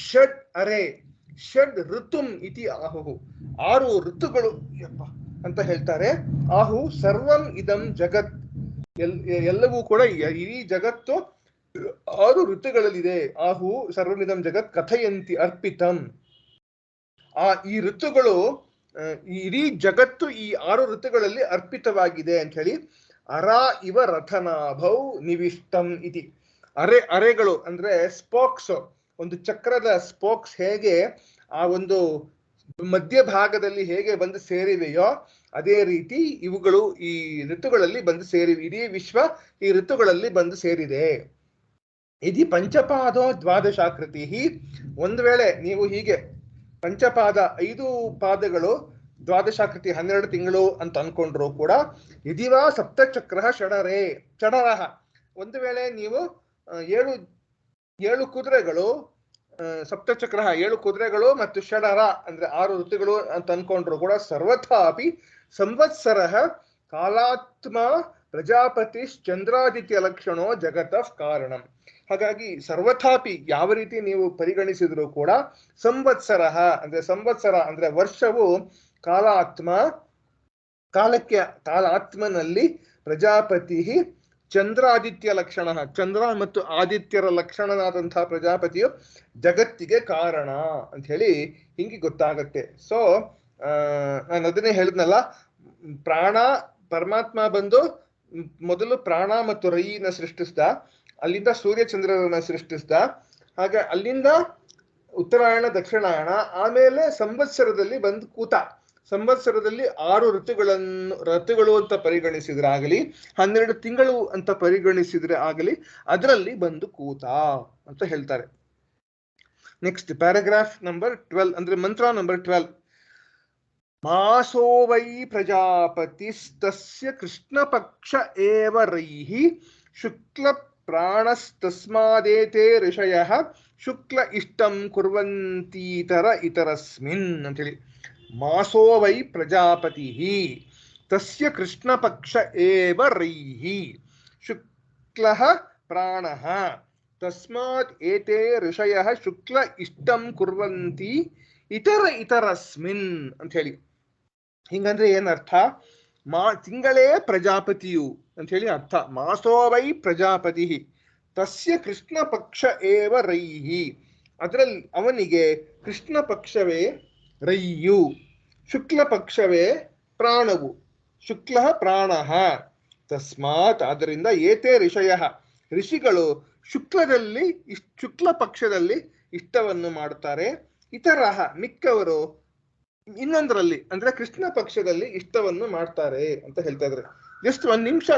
ಷಡ್ ಅರೆ ಷಡ್ ಋತುಂ ಇತಿ ಆಹುಹು, 6 ಋತುಗಳು ಅಂತ ಹೇಳ್ತಾರೆ. ಆಹು ಸರ್ವಂ ಇದಂ ಜಗತ್, ಎಲ್ಲವೂ ಕೂಡ ಇಡೀ ಜಗತ್ತು 6 ಋತುಗಳಲ್ಲಿದೆ. ಆಹು ಸರ್ವಮಿದಂ ಜಗತ್ ಕಥಯಂತಿ ಅರ್ಪಿತಂ. ಈ ಋತುಗಳು, ಇಡೀ ಜಗತ್ತು ಈ 6 ಋತುಗಳಲ್ಲಿ ಅರ್ಪಿತವಾಗಿದೆ ಅಂತ ಹೇಳಿ. ಅರ ಇವ ರಥನಾಭೌ ನಿವಿಷ್ಟಂ ಇತಿ. ಅರೆಗಳು ಅಂದ್ರೆ ಸ್ಪೋಕ್ಸ್, ಒಂದು ಚಕ್ರದ ಸ್ಪೋಕ್ಸ್ ಹೇಗೆ ಆ ಒಂದು ಮಧ್ಯಭಾಗದಲ್ಲಿ ಹೇಗೆ ಬಂದು ಸೇರಿವೆಯೋ ಅದೇ ರೀತಿ ಇವುಗಳು ಈ ಋತುಗಳಲ್ಲಿ ಬಂದು ಸೇರಿವೆ. ಇಡೀ ವಿಶ್ವ ಈ ಋತುಗಳಲ್ಲಿ ಬಂದು ಸೇರಿದೆ. ಇದು ಪಂಚಪಾದೋ ದ್ವಾದಶಾಕೃತಿ. ಒಂದು ವೇಳೆ ನೀವು ಹೀಗೆ ಪಂಚಪಾದ 5 ಪಾದಗಳು ದ್ವಾದಶಾಕೃತಿ 12 ತಿಂಗಳು ಅಂತ ಅನ್ಕೊಂಡ್ರು ಕೂಡ, ಇದಿವಾ ಸಪ್ತಚಕ್ರ ಷಡರಹ. ಒಂದು ವೇಳೆ ನೀವು 7 ಕುದುರೆಗಳು, ಸಪ್ತಚಕ್ರ 7 ಕುದುರೆಗಳು ಮತ್ತು ಷಡರ ಅಂದ್ರೆ 6 ಋತುಗಳು ಅಂತ ಅನ್ಕೊಂಡ್ರು ಕೂಡ, ಸರ್ವಥಾಪಿ ಸಂವತ್ಸರ ಕಾಲಾತ್ಮ ಪ್ರಜಾಪತಿ ಚಂದ್ರಾದಿತ್ಯ ಲಕ್ಷಣೋ ಜಗತಃ ಕಾರಣಂ. ಹಾಗಾಗಿ ಸರ್ವಥಾಪಿ ಯಾವ ರೀತಿ ನೀವು ಪರಿಗಣಿಸಿದ್ರು ಕೂಡ, ಸಂವತ್ಸರ ಅಂದ್ರೆ ವರ್ಷವು ಕಾಲಾತ್ಮನಲ್ಲಿ ಪ್ರಜಾಪತಿ ಚಂದ್ರಾದಿತ್ಯ ಲಕ್ಷಣ, ಚಂದ್ರ ಮತ್ತು ಆದಿತ್ಯರ ಲಕ್ಷಣನಾದಂತಹ ಪ್ರಜಾಪತಿಯು ಜಗತ್ತಿಗೆ ಕಾರಣ ಅಂತ ಹೇಳಿ ಹಿಂಗೆ ಗೊತ್ತಾಗತ್ತೆ. ಸೊ ನಾನು ಅದನ್ನೇ ಹೇಳಿದ್ನಲ್ಲ, ಪ್ರಾಣ ಪರಮಾತ್ಮ ಬಂದು ಮೊದಲು ಪ್ರಾಣ ಮತ್ತು ರೈನ ಸೃಷ್ಟಿಸ್ದ, ಅಲ್ಲಿಂದ ಸೂರ್ಯಚಂದ್ರರನ್ನ ಸೃಷ್ಟಿಸ್ದ, ಹಾಗೆ ಅಲ್ಲಿಂದ ಉತ್ತರಾಯಣ ದಕ್ಷಿಣಾಯಣ, ಆಮೇಲೆ ಸಂವತ್ಸರದಲ್ಲಿ ಬಂದು ಕೂತ. ಸಂವತ್ಸರದಲ್ಲಿ 6 ಋತುಗಳು ಅಂತ ಪರಿಗಣಿಸಿದ್ರೆ ಆಗಲಿ, 12 ತಿಂಗಳು ಅಂತ ಪರಿಗಣಿಸಿದ್ರೆ ಆಗಲಿ, ಅದರಲ್ಲಿ ಬಂದು ಕೂತ ಅಂತ ಹೇಳ್ತಾರೆ. ನೆಕ್ಸ್ಟ್ ಪ್ಯಾರಾಗ್ರಾಫ್ ನಂಬರ್ 12 ಅಂದ್ರೆ ಮಂತ್ರ ನಂಬರ್ 12. ಮಾಸೋ ವೈ ಪ್ರಜಾಪತಿಸ್ತಸ್ಯ ಕೃಷ್ಣ ಪಕ್ಷ ಏವ ರೈಹಿ ಶುಕ್ಲ ಪ್ರಾಣಸ್ತಸ್ಮಾದೇತೆ ಋಷಯಃ ಶುಕ್ಲ ಇಷ್ಟಂ ಕುರ್ವಂತೀತರ ಇತರಸ್ಮಿನ್ ಅಂತ ಹೇಳಿ. ಮಾಸೋ ವೈ ಪ್ರಜಾಪತಿ ತಸ್ಯ ಕೃಷ್ಣ ಪಕ್ಷ ಏವ ರೈಹಿ ಶುಕ್ಲಃ ಪ್ರಾಣಃ ತಸ್ಮಾತ್ ಏತೆ ಋಷಯಃ ಶುಕ್ಲ ಇಷ್ಟಂ ಕುರ್ವಂತಿ ಇತರಸ್ಮಿನ್ ಅಂತ ಹೇಳಿ. ಹಿಂಗಂದ್ರೆ ಏನರ್ಥ? ತಿಂಗಳೇ ಪ್ರಜಾಪತಿಯು ಅಂತ ಹೇಳಿ ಅರ್ಥ. ಮಾಸೋ ವೈ ಪ್ರಜಾಪತಿ ತಸ್ಯ ಕೃಷ್ಣ ಪಕ್ಷ ಏವ ರೈಹಿ, ಅದರಲ್ಲಿ ಅವನಿಗೆ ಕೃಷ್ಣ ಪಕ್ಷವೇ ರೈಯು, ಶುಕ್ಲ ಪಕ್ಷವೇ ಪ್ರಾಣವು, ಶುಕ್ಲ ಪ್ರಾಣಃ ತಸ್ಮಾತ್ ಆದ್ದರಿಂದ ಏತೆ ಋಷಯಃ ಋಷಿಗಳು ಶುಕ್ಲ ಪಕ್ಷದಲ್ಲಿ ಇಷ್ಟವನ್ನು ಮಾಡುತ್ತಾರೆ, ಇತರಃ ಮಿಕ್ಕವರು ಇನ್ನೊಂದರಲ್ಲಿ ಅಂದ್ರೆ ಕೃಷ್ಣ ಪಕ್ಷದಲ್ಲಿ ಇಷ್ಟವನ್ನು ಮಾಡ್ತಾರೆ ಅಂತ ಹೇಳ್ತಾ ಇದ್ರೆ. ಜಸ್ಟ್ 1 ನಿಮಿಷ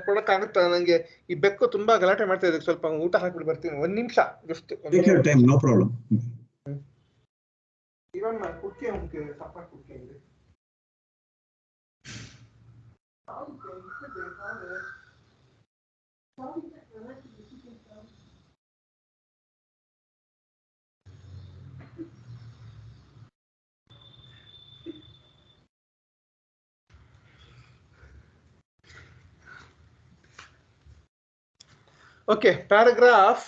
ಕೊಡಕ್ಕಾಗುತ್ತಾ ನಂಗೆ? ಈ ಬೆಕ್ಕು ತುಂಬಾ ಗಲಾಟೆ ಮಾಡ್ತಾ ಇದ್ರೆ, ಸ್ವಲ್ಪ ಊಟ ಹಾಕ್ಬಿಟ್ಟು ಬರ್ತೀನಿ. 1 ನಿಮಿಷ ಜಸ್ಟ್. No problem. ಇವನ್ ಕುಕ್ಕೆ ಹೋಗ್ಕೆ ಸಪ್ಪ ಕುಕ್ಕೆ ಇದೆ. Okay, paragraph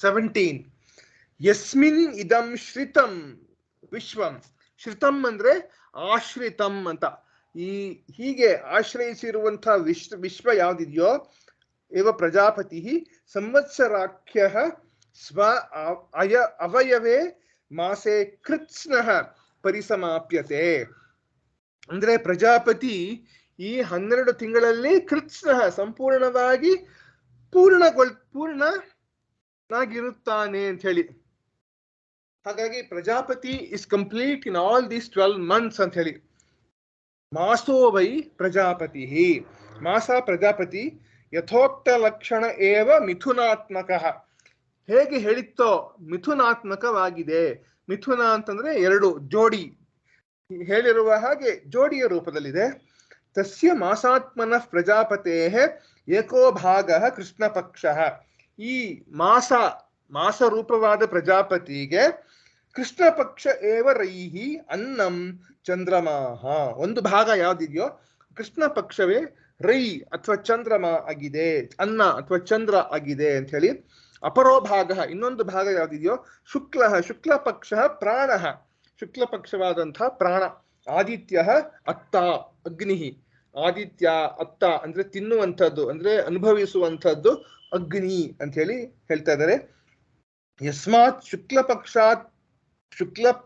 17. ಯಸ್ಮಿನ್ ಇದಂ ಶ್ರಿತಂ ವಿಶ್ವಂ. ಶ್ರಿತಂ ಅಂದ್ರೆ ಆಶ್ರಿತಂ ಅಂತ. ಹೀಗೆ ಆಶ್ರಯಿಸಿರುವಂತಹ ವಿಶ್ವ ಯಾವ್ದಿದೆಯೋ ಏವ ಪ್ರಜಾಪತಿ ಸಂವತ್ಸರಾಖ್ಯ ಸ್ವ ಅವಯವೇ ಮಾಸೆ ಕೃತ್ಸ್ನಃ ಪರಿಸಮಾಪ್ಯತೆ. ಅಂದ್ರೆ ಪ್ರಜಾಪತಿ ಈ 12 ತಿಂಗಳಲ್ಲಿ ಕೃತ್ಸ್ನಃ ಸಂಪೂರ್ಣವಾಗಿ ಪೂರ್ಣನಾಗಿರುತ್ತಾನೆ ಅಂತ ಹೇಳಿ. ಹಾಗಾಗಿ Prajapati is complete in all these 12 months ಅಂತ ಹೇಳಿ. ಮಾಸೋ ವೈ ಪ್ರಜಾಪತಿ, ಮಾಸ ಪ್ರಜಾಪತಿ ಯಥೋಕ್ತ ಲಕ್ಷಣ ಏವ ಮಿಥುನಾತ್ಮಕ. ಹೇಗೆ ಹೇಳಿತ್ತೋ ಮಿಥುನಾತ್ಮಕವಾಗಿದೆ. ಮಿಥುನ ಅಂತಂದ್ರೆ 2 ಜೋಡಿ, ಹೇಳಿರುವ ಹಾಗೆ ಜೋಡಿಯ ರೂಪದಲ್ಲಿದೆ. ತಸ್ಯ ಮಾಸಾತ್ಮನಃ ಪ್ರಜಾಪತೇಃ ಏಕೋ ಭಾಗಃ ಕೃಷ್ಣ ಪಕ್ಷಃ. ಈ ಮಾಸ ರೂಪವಾದ ಪ್ರಜಾಪತಿಗೆ ಕೃಷ್ಣ ಪಕ್ಷ ಏವ ರೈಹಿ ಅನ್ನಂ ಚಂದ್ರಮಾಹ. ಒಂದು ಭಾಗ ಯಾವ್ದಿದೆಯೋ ಕೃಷ್ಣ ಪಕ್ಷವೇ ರೈ ಅಥವಾ ಚಂದ್ರಮ ಆಗಿದೆ, ಅನ್ನ ಅಥವಾ ಚಂದ್ರ ಆಗಿದೆ ಅಂತ ಹೇಳಿ. ಅಪರೋ ಭಾಗ ಇನ್ನೊಂದು ಭಾಗ ಯಾವ್ದಿದೆಯೋ ಶುಕ್ಲ ಪಕ್ಷ ಪ್ರಾಣ, ಶುಕ್ಲ ಪಕ್ಷವಾದಂತಹ ಪ್ರಾಣ. ಆದಿತ್ಯ ಅತ್ತ ಅಗ್ನಿ, ಆದಿತ್ಯ ಅತ್ತ ಅಂದ್ರೆ ತಿನ್ನುವಂಥದ್ದು ಅಂದ್ರೆ ಅನುಭವಿಸುವಂಥದ್ದು ಅಗ್ನಿ ಅಂತ ಹೇಳಿ ಹೇಳ್ತಾ ಇದ್ದಾರೆ. ಯಸ್ಮಾತ್ ಶುಕ್ಲ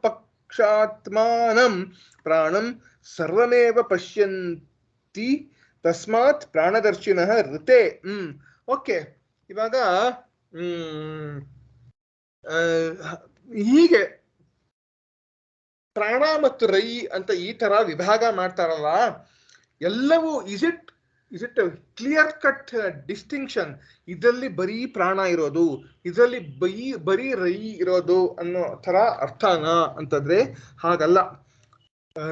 ಪಕ್ಷಾತ್ಮಾನಂ ಪ್ರಾಣಂ ಸರ್ವಮೇವ ಪಶ್ಯಂತಿ ತಸ್ಮಾತ್ ಪ್ರಾಣದರ್ಶಿನಃ ಋತೆ. ಓಕೆ, ಇವಾಗ ಹೀಗೆ ಪ್ರಾಣ ಮತ್ತು ರೈ ಅಂತ ಈ ತರ ವಿಭಾಗ ಮಾಡ್ತಾರಲ್ಲ, ಎಲ್ಲವೂ is it clear cut distinction? ಇದರಲ್ಲಿ ಬರೀ ಪ್ರಾಣ ಇರೋದು, ಇದರಲ್ಲಿ ಬರೀ ರೈ ಇರೋದು ಅನ್ನೋ ತರ ಅರ್ಥನಾ ಅಂತಂದ್ರೆ ಹಾಗಲ್ಲ.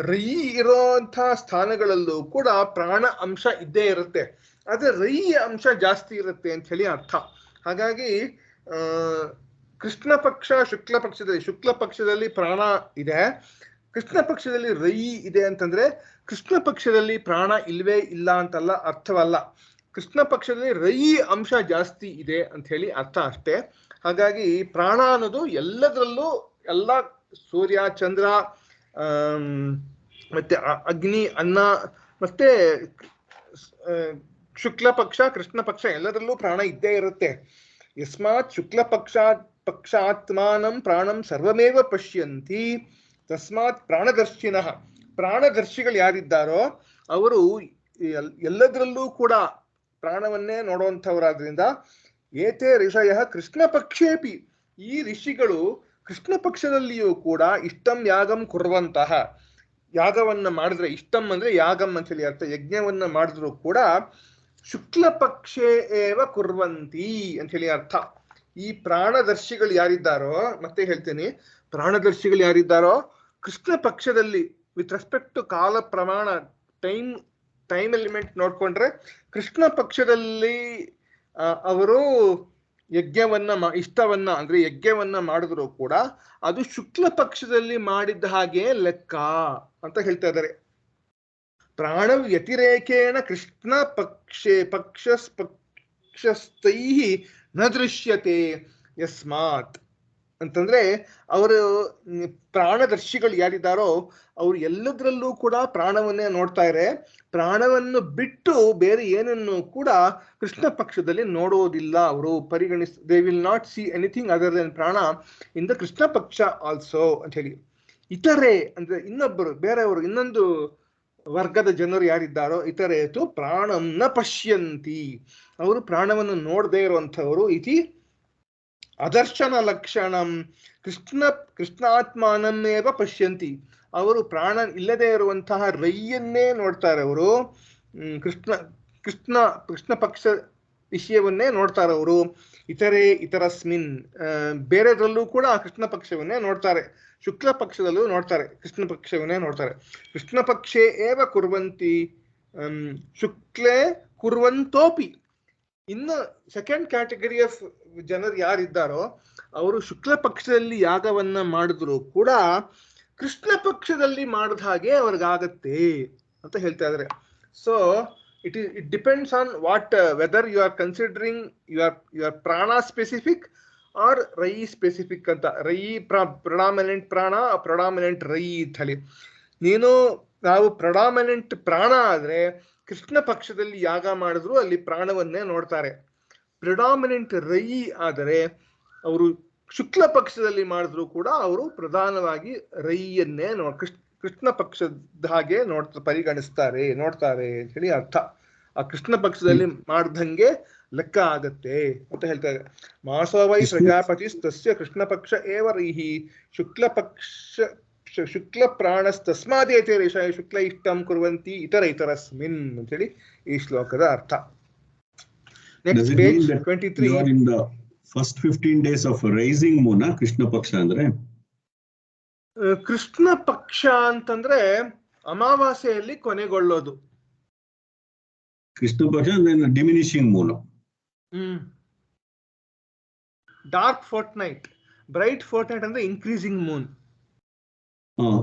ರೈ ಇರೋಂಥ ಸ್ಥಾನಗಳಲ್ಲೂ ಕೂಡ ಪ್ರಾಣ ಅಂಶ ಇದ್ದೇ ಇರುತ್ತೆ, ಆದ್ರೆ ರೈ ಅಂಶ ಜಾಸ್ತಿ ಇರುತ್ತೆ ಅಂತ ಹೇಳಿ ಅರ್ಥ. ಹಾಗಾಗಿ ಕೃಷ್ಣ ಪಕ್ಷ ಶುಕ್ಲ ಪಕ್ಷದಲ್ಲಿ ಪ್ರಾಣ ಇದೆ, ಕೃಷ್ಣ ಪಕ್ಷದಲ್ಲಿ ರೈ ಇದೆ ಅಂತಂದ್ರೆ ಕೃಷ್ಣ ಪಕ್ಷದಲ್ಲಿ ಪ್ರಾಣ ಇಲ್ವೇ ಇಲ್ಲ ಅಂತಲ್ಲ ಅರ್ಥವಲ್ಲ. ಕೃಷ್ಣ ಪಕ್ಷದಲ್ಲಿ ರೈ ಅಂಶ ಜಾಸ್ತಿ ಇದೆ ಅಂತ ಹೇಳಿ ಅರ್ಥ ಅಷ್ಟೇ. ಹಾಗಾಗಿ ಪ್ರಾಣ ಅನ್ನೋದು ಎಲ್ಲದರಲ್ಲೂ, ಎಲ್ಲ ಸೂರ್ಯ ಚಂದ್ರ ಮತ್ತೆ ಅಗ್ನಿ ಅನ್ನ ಮತ್ತೆ ಶುಕ್ಲ ಪಕ್ಷ ಕೃಷ್ಣ ಪಕ್ಷ ಎಲ್ಲದರಲ್ಲೂ ಪ್ರಾಣ ಇದ್ದೇ ಇರುತ್ತೆ. ಯಸ್ಮಾತ್ ಶುಕ್ಲ ಪಕ್ಷಾತ್ಮಾನಂ ಪ್ರಾಣಂ ಸರ್ವಮೇವ ಪಶ್ಯಂತಿ ತಸ್ಮಾತ್ ಪ್ರಾಣದರ್ಶಿನಃ. ಪ್ರಾಣದರ್ಶಿಗಳು ಯಾರಿದ್ದಾರೋ ಅವರು ಎಲ್ಲದರಲ್ಲೂ ಕೂಡ ಪ್ರಾಣವನ್ನೇ ನೋಡುವಂಥವರಾದ್ರಿಂದ ಏತೇ ಋಷಯ ಕೃಷ್ಣ ಪಕ್ಷೇಪಿ, ಈ ಋಷಿಗಳು ಕೃಷ್ಣ ಪಕ್ಷದಲ್ಲಿಯೂ ಕೂಡ ಇಷ್ಟಂ ಯಾಗಂ ಕುರುವಂತಹ, ಯಾಗವನ್ನ ಮಾಡಿದ್ರೆ, ಇಷ್ಟಂ ಅಂದ್ರೆ ಯಾಗಂ ಅಂತ ಹೇಳಿ ಅರ್ಥ, ಯಜ್ಞವನ್ನ ಮಾಡಿದ್ರು ಕೂಡ ಶುಕ್ಲ ಪಕ್ಷೇ ಏವ ಕುರ್ವಂತಿ ಅಂತ ಹೇಳಿ ಅರ್ಥ. ಈ ಪ್ರಾಣದರ್ಶಿಗಳು ಯಾರಿದ್ದಾರೋ, ಮತ್ತೆ ಹೇಳ್ತೇನೆ, ಪ್ರಾಣದರ್ಶಿಗಳು ಯಾರಿದ್ದಾರೋ ಕೃಷ್ಣ ಪಕ್ಷದಲ್ಲಿ, ವಿತ್ ರೆಸ್ಪೆಕ್ಟ್ ಟು ಕಾಲ ಪ್ರಮಾಣ, ಟೈಮ್ ಎಲಿಮೆಂಟ್ ನೋಡ್ಕೊಂಡ್ರೆ ಕೃಷ್ಣ ಪಕ್ಷದಲ್ಲಿ ಅವರು ಯಜ್ಞವನ್ನ ಇಷ್ಟವನ್ನ ಅಂದ್ರೆ ಯಜ್ಞವನ್ನ ಮಾಡಿದ್ರು ಕೂಡ ಅದು ಶುಕ್ಲ ಪಕ್ಷದಲ್ಲಿ ಮಾಡಿದ್ದ ಹಾಗೆ ಲೆಕ್ಕ ಅಂತ ಹೇಳ್ತಾ ಇದ್ದಾರೆ. ಪ್ರಾಣ ವ್ಯತಿರೇಕೇಣ ಕೃಷ್ಣ ಪಕ್ಷಸ್ಥೈ ನ ದೃಶ್ಯತೆ ಯಸ್ಮಾತ್ ಅಂತಂದ್ರೆ, ಅವರು ಪ್ರಾಣದರ್ಶಿಗಳು ಯಾರಿದ್ದಾರೋ ಅವ್ರು ಎಲ್ಲದರಲ್ಲೂ ಕೂಡ ಪ್ರಾಣವನ್ನೇ ನೋಡ್ತಾ ಇದ್ದಾರೆ. ಪ್ರಾಣವನ್ನು ಬಿಟ್ಟು ಬೇರೆ ಏನನ್ನು ಕೂಡ ಕೃಷ್ಣ ಪಕ್ಷದಲ್ಲಿ ನೋಡೋದಿಲ್ಲ. ಅವರು they will not see anything other than prana in the Krishna ಪಕ್ಷ ಆಲ್ಸೋ ಅಂತ ಹೇಳಿ. ಇತರೆ ಅಂದ್ರೆ ಇನ್ನೊಬ್ಬರು, ಬೇರೆಯವರು, ಇನ್ನೊಂದು ವರ್ಗದ ಜನರು ಯಾರಿದ್ದಾರೋ, ಇತರೇತು ಪ್ರಾಣಂ ನ ಪಶ್ಯಂತಿ, ಅವರು ಪ್ರಾಣವನ್ನು ನೋಡದೇ ಇರುವಂಥವರು. ಇತಿ ಅದರ್ಶನ ಲಕ್ಷಣಂ ಕೃಷ್ಣಾತ್ಮಾನನ್ನೇವ ಪಶ್ಯಂತಿ, ಅವರು ಪ್ರಾಣ ಇಲ್ಲದೆ ಇರುವಂತಹ ರೈಯನ್ನೇ ನೋಡ್ತಾರೆ. ಅವರು ಕೃಷ್ಣ ಪಕ್ಷ ವಿಷಯವನ್ನೇ ನೋಡ್ತಾರೆ ಅವರು. ಇತರಸ್ಮಿನ್, ಬೇರೆದ್ರಲ್ಲೂ ಕೂಡ ಕೃಷ್ಣ ಪಕ್ಷವನ್ನೇ ನೋಡ್ತಾರೆ, ಶುಕ್ಲ ಪಕ್ಷದಲ್ಲೂ ನೋಡ್ತಾರೆ, ಕೃಷ್ಣ ಪಕ್ಷವನ್ನೇ ನೋಡ್ತಾರೆ. ಕೃಷ್ಣ ಪಕ್ಷೇ ಏವ ಕುರ್ವಂತಿ ಶುಕ್ಲೇ ಕುರ್ವಂತೋಪಿ. ಇನ್ನು ಸೆಕೆಂಡ್ ಕ್ಯಾಟಗರಿ ಆಫ್ ಜನರು ಯಾರಿದ್ದಾರೋ ಅವರು ಶುಕ್ಲ ಪಕ್ಷದಲ್ಲಿ ಯಾಗವನ್ನ ಮಾಡಿದ್ರು ಕೂಡ ಕೃಷ್ಣ ಪಕ್ಷದಲ್ಲಿ ಮಾಡಿದ ಹಾಗೆ ಅವ್ರಿಗಾಗತ್ತೆ ಅಂತ ಹೇಳ್ತಾ ಇದ್ದಾರೆ. So it depends on what, whether you are considering your prana specific or rayi specific ಅಂತ. ರೈ ಪ್ರೊಡಾಮಿನೆಂಟ್ ಪ್ರಾಣ, ಪ್ರೊಡಾಮಿನೆಂಟ್ ರೈ ಅಂತ ಹೇಳಿ. ನಾವು ಪ್ರೊಡಾಮಿನೆಂಟ್ ಪ್ರಾಣ ಆದ್ರೆ ಕೃಷ್ಣ ಪಕ್ಷದಲ್ಲಿ ಯಾಗ ಮಾಡಿದ್ರು ಅಲ್ಲಿ ಪ್ರಾಣವನ್ನೇ ನೋಡ್ತಾರೆ. ಪ್ರಿಡಾಮಿನೆಂಟ್ ರೈ ಆದರೆ ಅವರು ಶುಕ್ಲ ಪಕ್ಷದಲ್ಲಿ ಮಾಡಿದ್ರು ಕೂಡ ಅವರು ಪ್ರಧಾನವಾಗಿ ರೈಯನ್ನೇ ಕೃಷ್ಣ ಪಕ್ಷದ ಹಾಗೆ ಪರಿಗಣಿಸ್ತಾರೆ, ನೋಡ್ತಾರೆ ಅಂತ ಹೇಳಿ ಅರ್ಥ. ಆ ಕೃಷ್ಣ ಪಕ್ಷದಲ್ಲಿ ಮಾಡ್ದಂಗೆ ಲೆಕ್ಕ ಆಗತ್ತೆ ಅಂತ ಹೇಳ್ತಾರೆ. ಮಾಸವೈ ಪ್ರಜಾಪತಿ ತಸ್ಯ ಕೃಷ್ಣ ಪಕ್ಷ ಏವ ರೈಹಿ ಶುಕ್ಲ ಪ್ರಾಣಸ್ತಸ್ಮಾದೇತೆ ರೇಷಾಯ ಶುಕ್ಲ ಇಷ್ಟಂ ಕುರ್ವಂತಿ ಇತರಸ್ಮಿನ್ ಅಂತೇಳಿ ಈ ಶ್ಲೋಕದ ಅರ್ಥ. Next page 23. In the first 15 days of rising moon, Krishna ಪಕ್ಷ ಅಂದ್ರೆ ಕೃಷ್ಣ ಪಕ್ಷ ಅಂತಂದ್ರೆ ಅಮಾವಾಸ್ಯೆಯಲ್ಲಿ ಕೊನೆಗೊಳ್ಳೋದು. ಕೃಷ್ಣ ಪಕ್ಷ ಅಂದ್ರೆ diminishing Moon. Dark fort night, bright fort night ಅಂದ್ರೆ ಇನ್ಕ್ರೀಸಿಂಗ್ ಮೂನ್.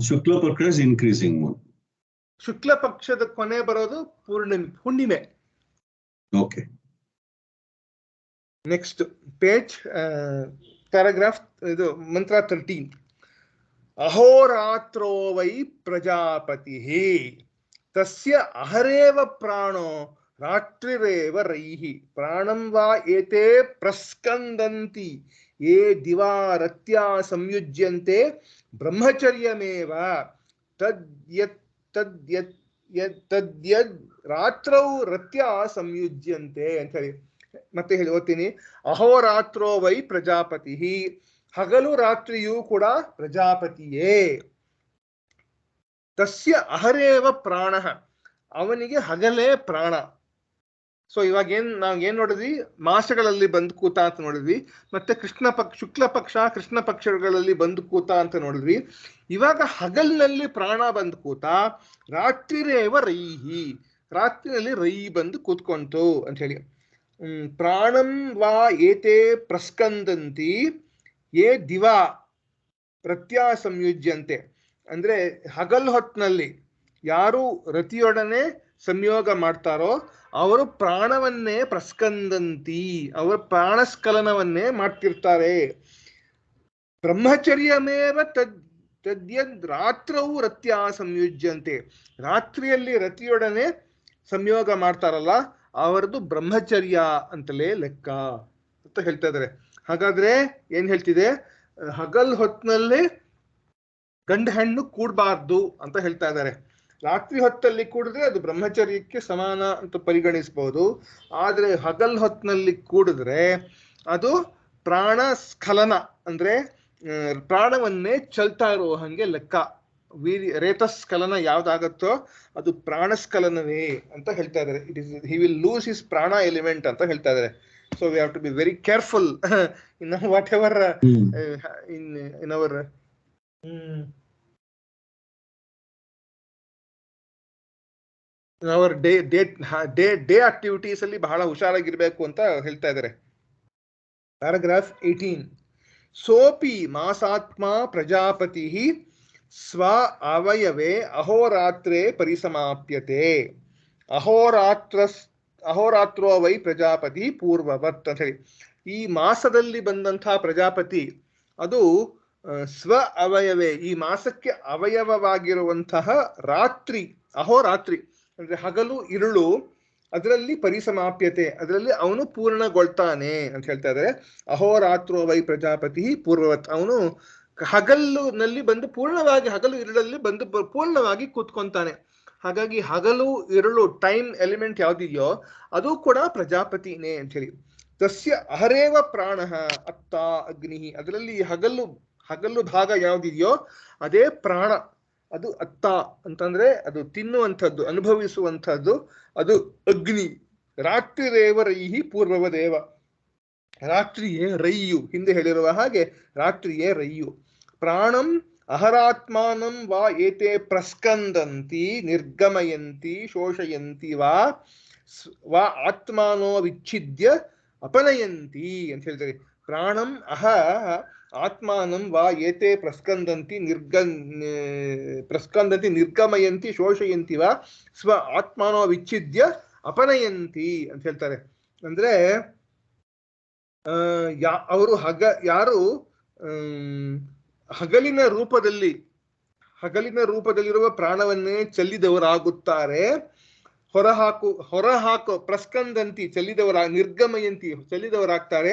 ಶುಕ್ಲ ಪಕ್ಷ ಇನ್ಕ್ರೀಸಿಂಗ್ ಮೂನ್. ಶುಕ್ಲ ಪಕ್ಷದ ಕೊನೆ ಬರೋದು ಹುಣ್ಣಿಮೆ. ಓಕೆ. ನೆಕ್ಸ್ಟ್ ಪೇಜ್, ಪ್ಯಾರಾಗ್ರಾಫ್, ಇದು ಮಂತ್ರ 13. ಅಹೋರಾತ್ರೋ ವೈ ಪ್ರಜಾಪತಿ ತಸ್ಯ ಅಹರೇವ ಪ್ರಾಣೋ ರಾತ್ರಿರೇವ ರೈಹಿ ಪ್ರಾಣಂ ವಾ ಏತೇ ಪ್ರಸ್ಕಂದಂತಿ ಯೇ ದಿವಾ ರತ್ಯಾ ಸಂಯುಜ್ಯಂತೆ ಬ್ರಹ್ಮಚರ್ಯಮೇವ ತದ್ಯದ್ ರಾತ್ರೌ ರತ್ಯಾ ಸಂಯುಜ್ಯಂತೆ ಅಂತ ಹೇಳಿ. ಮತ್ತೆ ಹೇಳಿ ಓದ್ತೀನಿ. ಅಹೋರಾತ್ರೋ ವೈ ಪ್ರಜಾಪತಿ, ಹಗಲು ರಾತ್ರಿಯೂ ಕೂಡ ಪ್ರಜಾಪತಿಯೇ. ತಸ್ಯ ಅಹರೇವ ಪ್ರಾಣ, ಅವನಿಗೆ ಹಗಲೇ ಪ್ರಾಣ. ಸೊ ಇವಾಗ ನಾವ್ ಏನ್ ನೋಡಿದ್ವಿ, ಮಾಸಗಳಲ್ಲಿ ಬಂದು ಕೂತ ಅಂತ ನೋಡಿದ್ವಿ, ಮತ್ತೆ ಶುಕ್ಲ ಪಕ್ಷ ಕೃಷ್ಣ ಪಕ್ಷಗಳಲ್ಲಿ ಬಂದು ಕೂತ ಅಂತ ನೋಡಿದ್ವಿ. ಇವಾಗ ಹಗಲಿನಲ್ಲಿ ಪ್ರಾಣ ಬಂದು ಕೂತ, ರಾತ್ರಿರೇವ ರೈಹಿ, ರಾತ್ರಿನಲ್ಲಿ ರೈ ಬಂದು ಕೂತ್ಕೊಂತು ಅಂತ ಹೇಳಿ. ಪ್ರಾಣಂ ವಾ ಏತೇ ಪ್ರಸ್ಕಂದಂತಿ ಯೇ ದಿವಾ ರತ್ಯಾ ಸಂಯುಜ್ಯಂತೆ, ಅಂದ್ರೆ ಹಗಲ್ ಹೊತ್ನಲ್ಲಿ ಯಾರು ರತಿಯೊಡನೆ ಸಂಯೋಗ ಮಾಡ್ತಾರೋ ಅವರು ಪ್ರಾಣವನ್ನೇ ಪ್ರಸ್ಕಂದಂತಿ, ಅವರ ಪ್ರಾಣಸ್ಖಲನವನ್ನೇ ಮಾಡ್ತಿರ್ತಾರೆ. ಬ್ರಹ್ಮಚರ್ಯಮೇವ ತದ್ಯದ್ ರಾತ್ರೌ ರತ್ಯಾ ಸಂಯುಜ್ಯಂತೆ, ರಾತ್ರಿಯಲ್ಲಿ ರತಿಯೊಡನೆ ಸಂಯೋಗ ಮಾಡ್ತಾರಲ್ಲ ಅವರದು ಬ್ರಹ್ಮಚರ್ಯ ಅಂತಲೇ ಲೆಕ್ಕ ಅಂತ ಹೇಳ್ತಾ ಇದ್ದಾರೆ. ಹಾಗಾದ್ರೆ ಏನ್ ಹೇಳ್ತಿದೆ, ಹಗಲ್ ಹೊತ್ನಲ್ಲಿ ಗಂಡು ಹೆಣ್ಣು ಕೂಡಬಾರ್ದು ಅಂತ ಹೇಳ್ತಾ ಇದ್ದಾರೆ. ರಾತ್ರಿ ಹೊತ್ತಲ್ಲಿ ಕೂಡಿದ್ರೆ ಅದು ಬ್ರಹ್ಮಚರ್ಯಕ್ಕೆ ಸಮಾನ ಅಂತ ಪರಿಗಣಿಸಬಹುದು. ಆದ್ರೆ ಹಗಲ್ ಹೊತ್ತಿನಲ್ಲಿ ಕೂಡಿದ್ರೆ ಅದು ಪ್ರಾಣ ಸ್ಖಲನ, ಅಂದ್ರೆ ಪ್ರಾಣವನ್ನೇ ಚಲ್ತಾ ಇರೋ ಹಂಗೆ ಲೆಕ್ಕ. ರೇತಸ್ಖಲನ ಯಾವ್ದಾಗತ್ತೋ ಅದು ಪ್ರಾಣಸ್ಖಲನವೇ ಅಂತ ಹೇಳ್ತಾ ಇದಾರೆ. It is he will lose his prana element ಅಂತ ಹೇಳ್ತಾ ಇದಾರೆ. So we have to be very careful in whatever in our our day activities ಅಲ್ಲಿ ಬಹಳ ಹುಷಾರಾಗಿರ್ಬೇಕು ಅಂತ ಹೇಳ್ತಾ ಇದ್ದಾರೆ. ಪ್ಯಾರಾಗ್ರಾಫ್ 18. ಸೋಪಿ ಮಾಸಾತ್ಮ ಪ್ರಜಾಪತಿ ಸ್ವ ಅವಯವೇ ಅಹೋರಾತ್ರೇ ಪರಿಸಮಾಪ್ಯತೆ. ಅಹೋರಾತ್ರೋ ವೈ ಪ್ರಜಾಪತಿ ಪೂರ್ವವತ್ ಅಂತ ಹೇಳಿ, ಈ ಮಾಸದಲ್ಲಿ ಬಂದಂತಹ ಪ್ರಜಾಪತಿ ಅದು ಸ್ವ ಅವಯವೇ, ಈ ಮಾಸಕ್ಕೆ ಅವಯವವಾಗಿರುವಂತಹ ರಾತ್ರಿ, ಅಹೋರಾತ್ರಿ ಅಂದ್ರೆ ಹಗಲು ಇರುಳು, ಅದರಲ್ಲಿ ಪರಿಸಮಾಪ್ಯತೆ, ಅದರಲ್ಲಿ ಅವನು ಪೂರ್ಣಗೊಳ್ತಾನೆ ಅಂತ ಹೇಳ್ತಾ ಇದ್ದಾರೆ. ಅಹೋರಾತ್ರೋ ವೈ ಪ್ರಜಾಪತಿ ಪೂರ್ವವತ್, ಅವನು ಹಗಲಿನಲ್ಲಿ ಬಂದು ಪೂರ್ಣವಾಗಿ, ಹಗಲು ಇರುಳಲ್ಲಿ ಬಂದು ಪೂರ್ಣವಾಗಿ ಕೂತ್ಕೊಂತಾನೆ. ಹಾಗಾಗಿ ಹಗಲು ಇರುಳು ಟೈಮ್ ಎಲಿಮೆಂಟ್ ಯಾವ್ದಿದೆಯೋ ಅದು ಕೂಡ ಪ್ರಜಾಪತಿನೇ ಅಂತ ಹೇಳಿ. ತಸ್ಯ ಅಹರೇವ ಪ್ರಾಣ ಅತ್ತ ಅಗ್ನಿ, ಅದರಲ್ಲಿ ಹಗಲು ಭಾಗ ಯಾವ್ದಿದೆಯೋ ಅದೇ ಪ್ರಾಣ, ಅದು ಅತ್ತ ಅಂತಂದ್ರೆ ಅದು ತಿನ್ನುವಂಥದ್ದು, ಅನುಭವಿಸುವಂಥದ್ದು, ಅದು ಅಗ್ನಿ. ರಾತ್ರಿರೇವ ರೈಹಿ ಪೂರ್ವವದೇವ, ರಾತ್ರಿಯೇ ರೈಯು, ಹಿಂದೆ ಹೇಳಿರುವ ಹಾಗೆ ರಾತ್ರಿಯೇ ರೈಯು. ಪ್ರಾಣಂ ಅಹರಾತ್ಮಾನಂ ವಾ ಏತೆ ಪ್ರಸ್ಕಂದಂತಿ ನಿರ್ಗಮಯಂತಿ ಶೋಷಯಂತಿ ವಾ ಆತ್ಮಾನೋ ವಿಚ್ಛಿದ್ಯ ಅಪನಯಂತಿ ಅಂತ ಹೇಳ್ತಾರೆ. ಪ್ರಾಣಂ ಅಹ ಆತ್ಮಾನಂ ವಾ ಏತೆ ಪ್ರಸ್ಕಂದಂತಿ ನಿರ್ಗಮಯಂತಿ ಶೋಷಯಂತಿ ವಾ ಸ್ವ ಆತ್ಮಾನೋ ವಿಚ್ಛಿದ್ಯ ಅಪನಯಂತಿ ಅಂತ ಹೇಳ್ತಾರೆ. ಅಂದ್ರೆ ಅವರು ಯಾರು ಹಗಲಿನ ರೂಪದಲ್ಲಿರುವ ಪ್ರಾಣವನ್ನೇ ಚೆಲ್ಲಿದವರಾಗುತ್ತಾರೆ, ಹೊರಹಾಕು ಪ್ರಸ್ಕಂದಂತಿ ನಿರ್ಗಮಯಂತಿ ಚೆಲ್ಲಿದವರಾಗ್ತಾರೆ,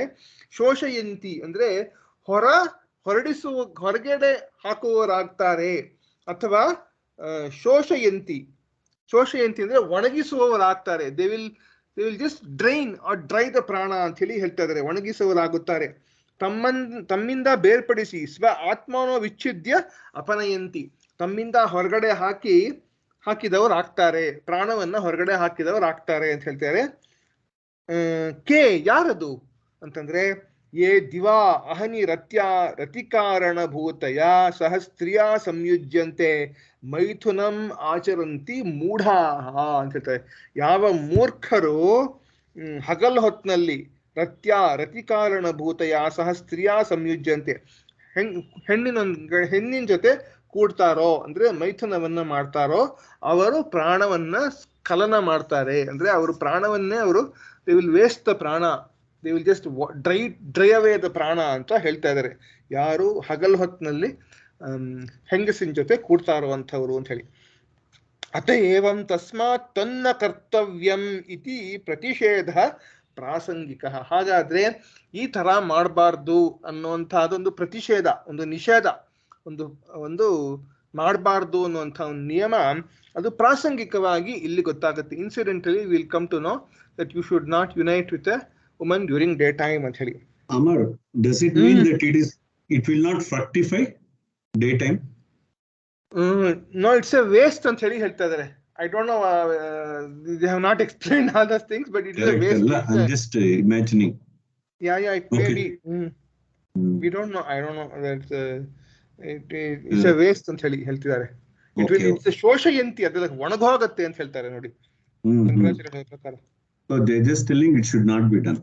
ಶೋಷಯಂತಿ ಅಂದ್ರೆ ಹೊರಗಡೆ ಹಾಕುವವರಾಗ್ತಾರೆ, ಅಥವಾ ಶೋಷಯಂತಿ ಅಂದ್ರೆ ಒಣಗಿಸುವವರಾಗ್ತಾರೆ. They will just dry the ಪ್ರಾಣ ಅಂತ ಹೇಳಿ ಹೇಳ್ತಾ ಇದ್ದಾರೆ. ಒಣಗಿಸುವವರಾಗುತ್ತಾರೆ, ತಮ್ಮಿಂದ ಬೇರ್ಪಡಿಸಿ, ಸ್ವ ಆತ್ಮನೋ ವಿಚ್ಛಿದ್ಯ ಅಪನಯಂತಿ, ತಮ್ಮಿಂದ ಹೊರಗಡೆ ಹಾಕಿದವರಾಗ್ತಾರೆ, ಪ್ರಾಣವನ್ನ ಹೊರಗಡೆ ಹಾಕಿದವರಾಗ್ತಾರೆ ಅಂತ ಹೇಳ್ತಾರೆ. ಯಾರದು ಅಂತಂದ್ರೆ ಯೇ ದಿವಾ ಅಹನಿ ರತಿಕಾರಣಭೂತಯ ಸಹ ಸ್ತ್ರೀಯ ಸಂಯುಜ್ಯಂತೆ ಮೈಥುನಂ ಆಚರಂತಿ ಮೂಢಾಹ ಅಂತ ಹೇಳ್ತಾರೆ. ಯಾವ ಮೂರ್ಖರು ಹಗಲ್ ಹೊತ್ನಲ್ಲಿ ರತಿಕಾರಣಭೂತಯ ಸಹ ಸ್ತ್ರೀಯ ಸಂಯುಜ್ಯಂತೆ, ಹೆಣ್ಣಿನ ಜೊತೆ ಕೂಡ್ತಾರೋ ಅಂದ್ರೆ ಮೈಥುನವನ್ನ ಮಾಡ್ತಾರೋ, ಅವರು ಪ್ರಾಣವನ್ನ ಸ್ಖಲನ ಮಾಡ್ತಾರೆ. ಅಂದ್ರೆ ಅವರು ಪ್ರಾಣವನ್ನೇ ದೇ ವಿಲ್ ವೇಸ್ಟ್ ದ ಪ್ರಾಣ, they will just dry away the ಪ್ರಾಣ ಅಂತ ಹೇಳ್ತಾ ಇದ್ದಾರೆ. ಯಾರು ಹಗಲ್ ಹೊತ್ನಲ್ಲಿ ಹೆಂಗಸಿನ ಜೊತೆ ಕೂಡ್ತಾರೋ ಅಂಥವ್ರು ಅಂತ ಹೇಳಿ. ಅತ ಏವಂ ತಸ್ಮಾತ್ ತನ್ನ ಕರ್ತವ್ಯಂ ಇತಿ ಪ್ರತಿಷೇಧ ಪ್ರಾಸಂಗಿಕ. ಹಾಗಾದ್ರೆ ಈ ತರ ಮಾಡಬಾರ್ದು ಅನ್ನುವಂಥದ್ದೊಂದು ಪ್ರತಿಷೇಧ, ಒಂದು ನಿಷೇಧ, ಒಂದು ಮಾಡಬಾರ್ದು ಅನ್ನುವಂಥ ಒಂದು ನಿಯಮ, ಅದು ಪ್ರಾಸಂಗಿಕವಾಗಿ ಇಲ್ಲಿ ಗೊತ್ತಾಗುತ್ತೆ. Incidentally will come to know that you should not unite with a woman during day time ಅಂತ ಹೇಳಿ. Amar, does it mean that it will not fructify day time? No, it's a waste ಅಂತ ಹೇಳಿ ಹೇಳ್ತಾ ಇದ್ದಾರೆ. I don't know, they have not explained all those things, but it is a waste. I'm just imagining. Yeah, it may be. We don't know. I don't know. It's a waste ಅಂತ ಹೇಳಿ ಹೇಳ್ತಿದ್ದಾರೆ. It's a ಶೋಷಯಂತಿ, ಅದೆಲ್ಲ ಒಣಗೋಗತ್ತೆ ಅಂತ ಹೇಳ್ತಾರೆ ನೋಡಿ. So they're just telling it should not be done.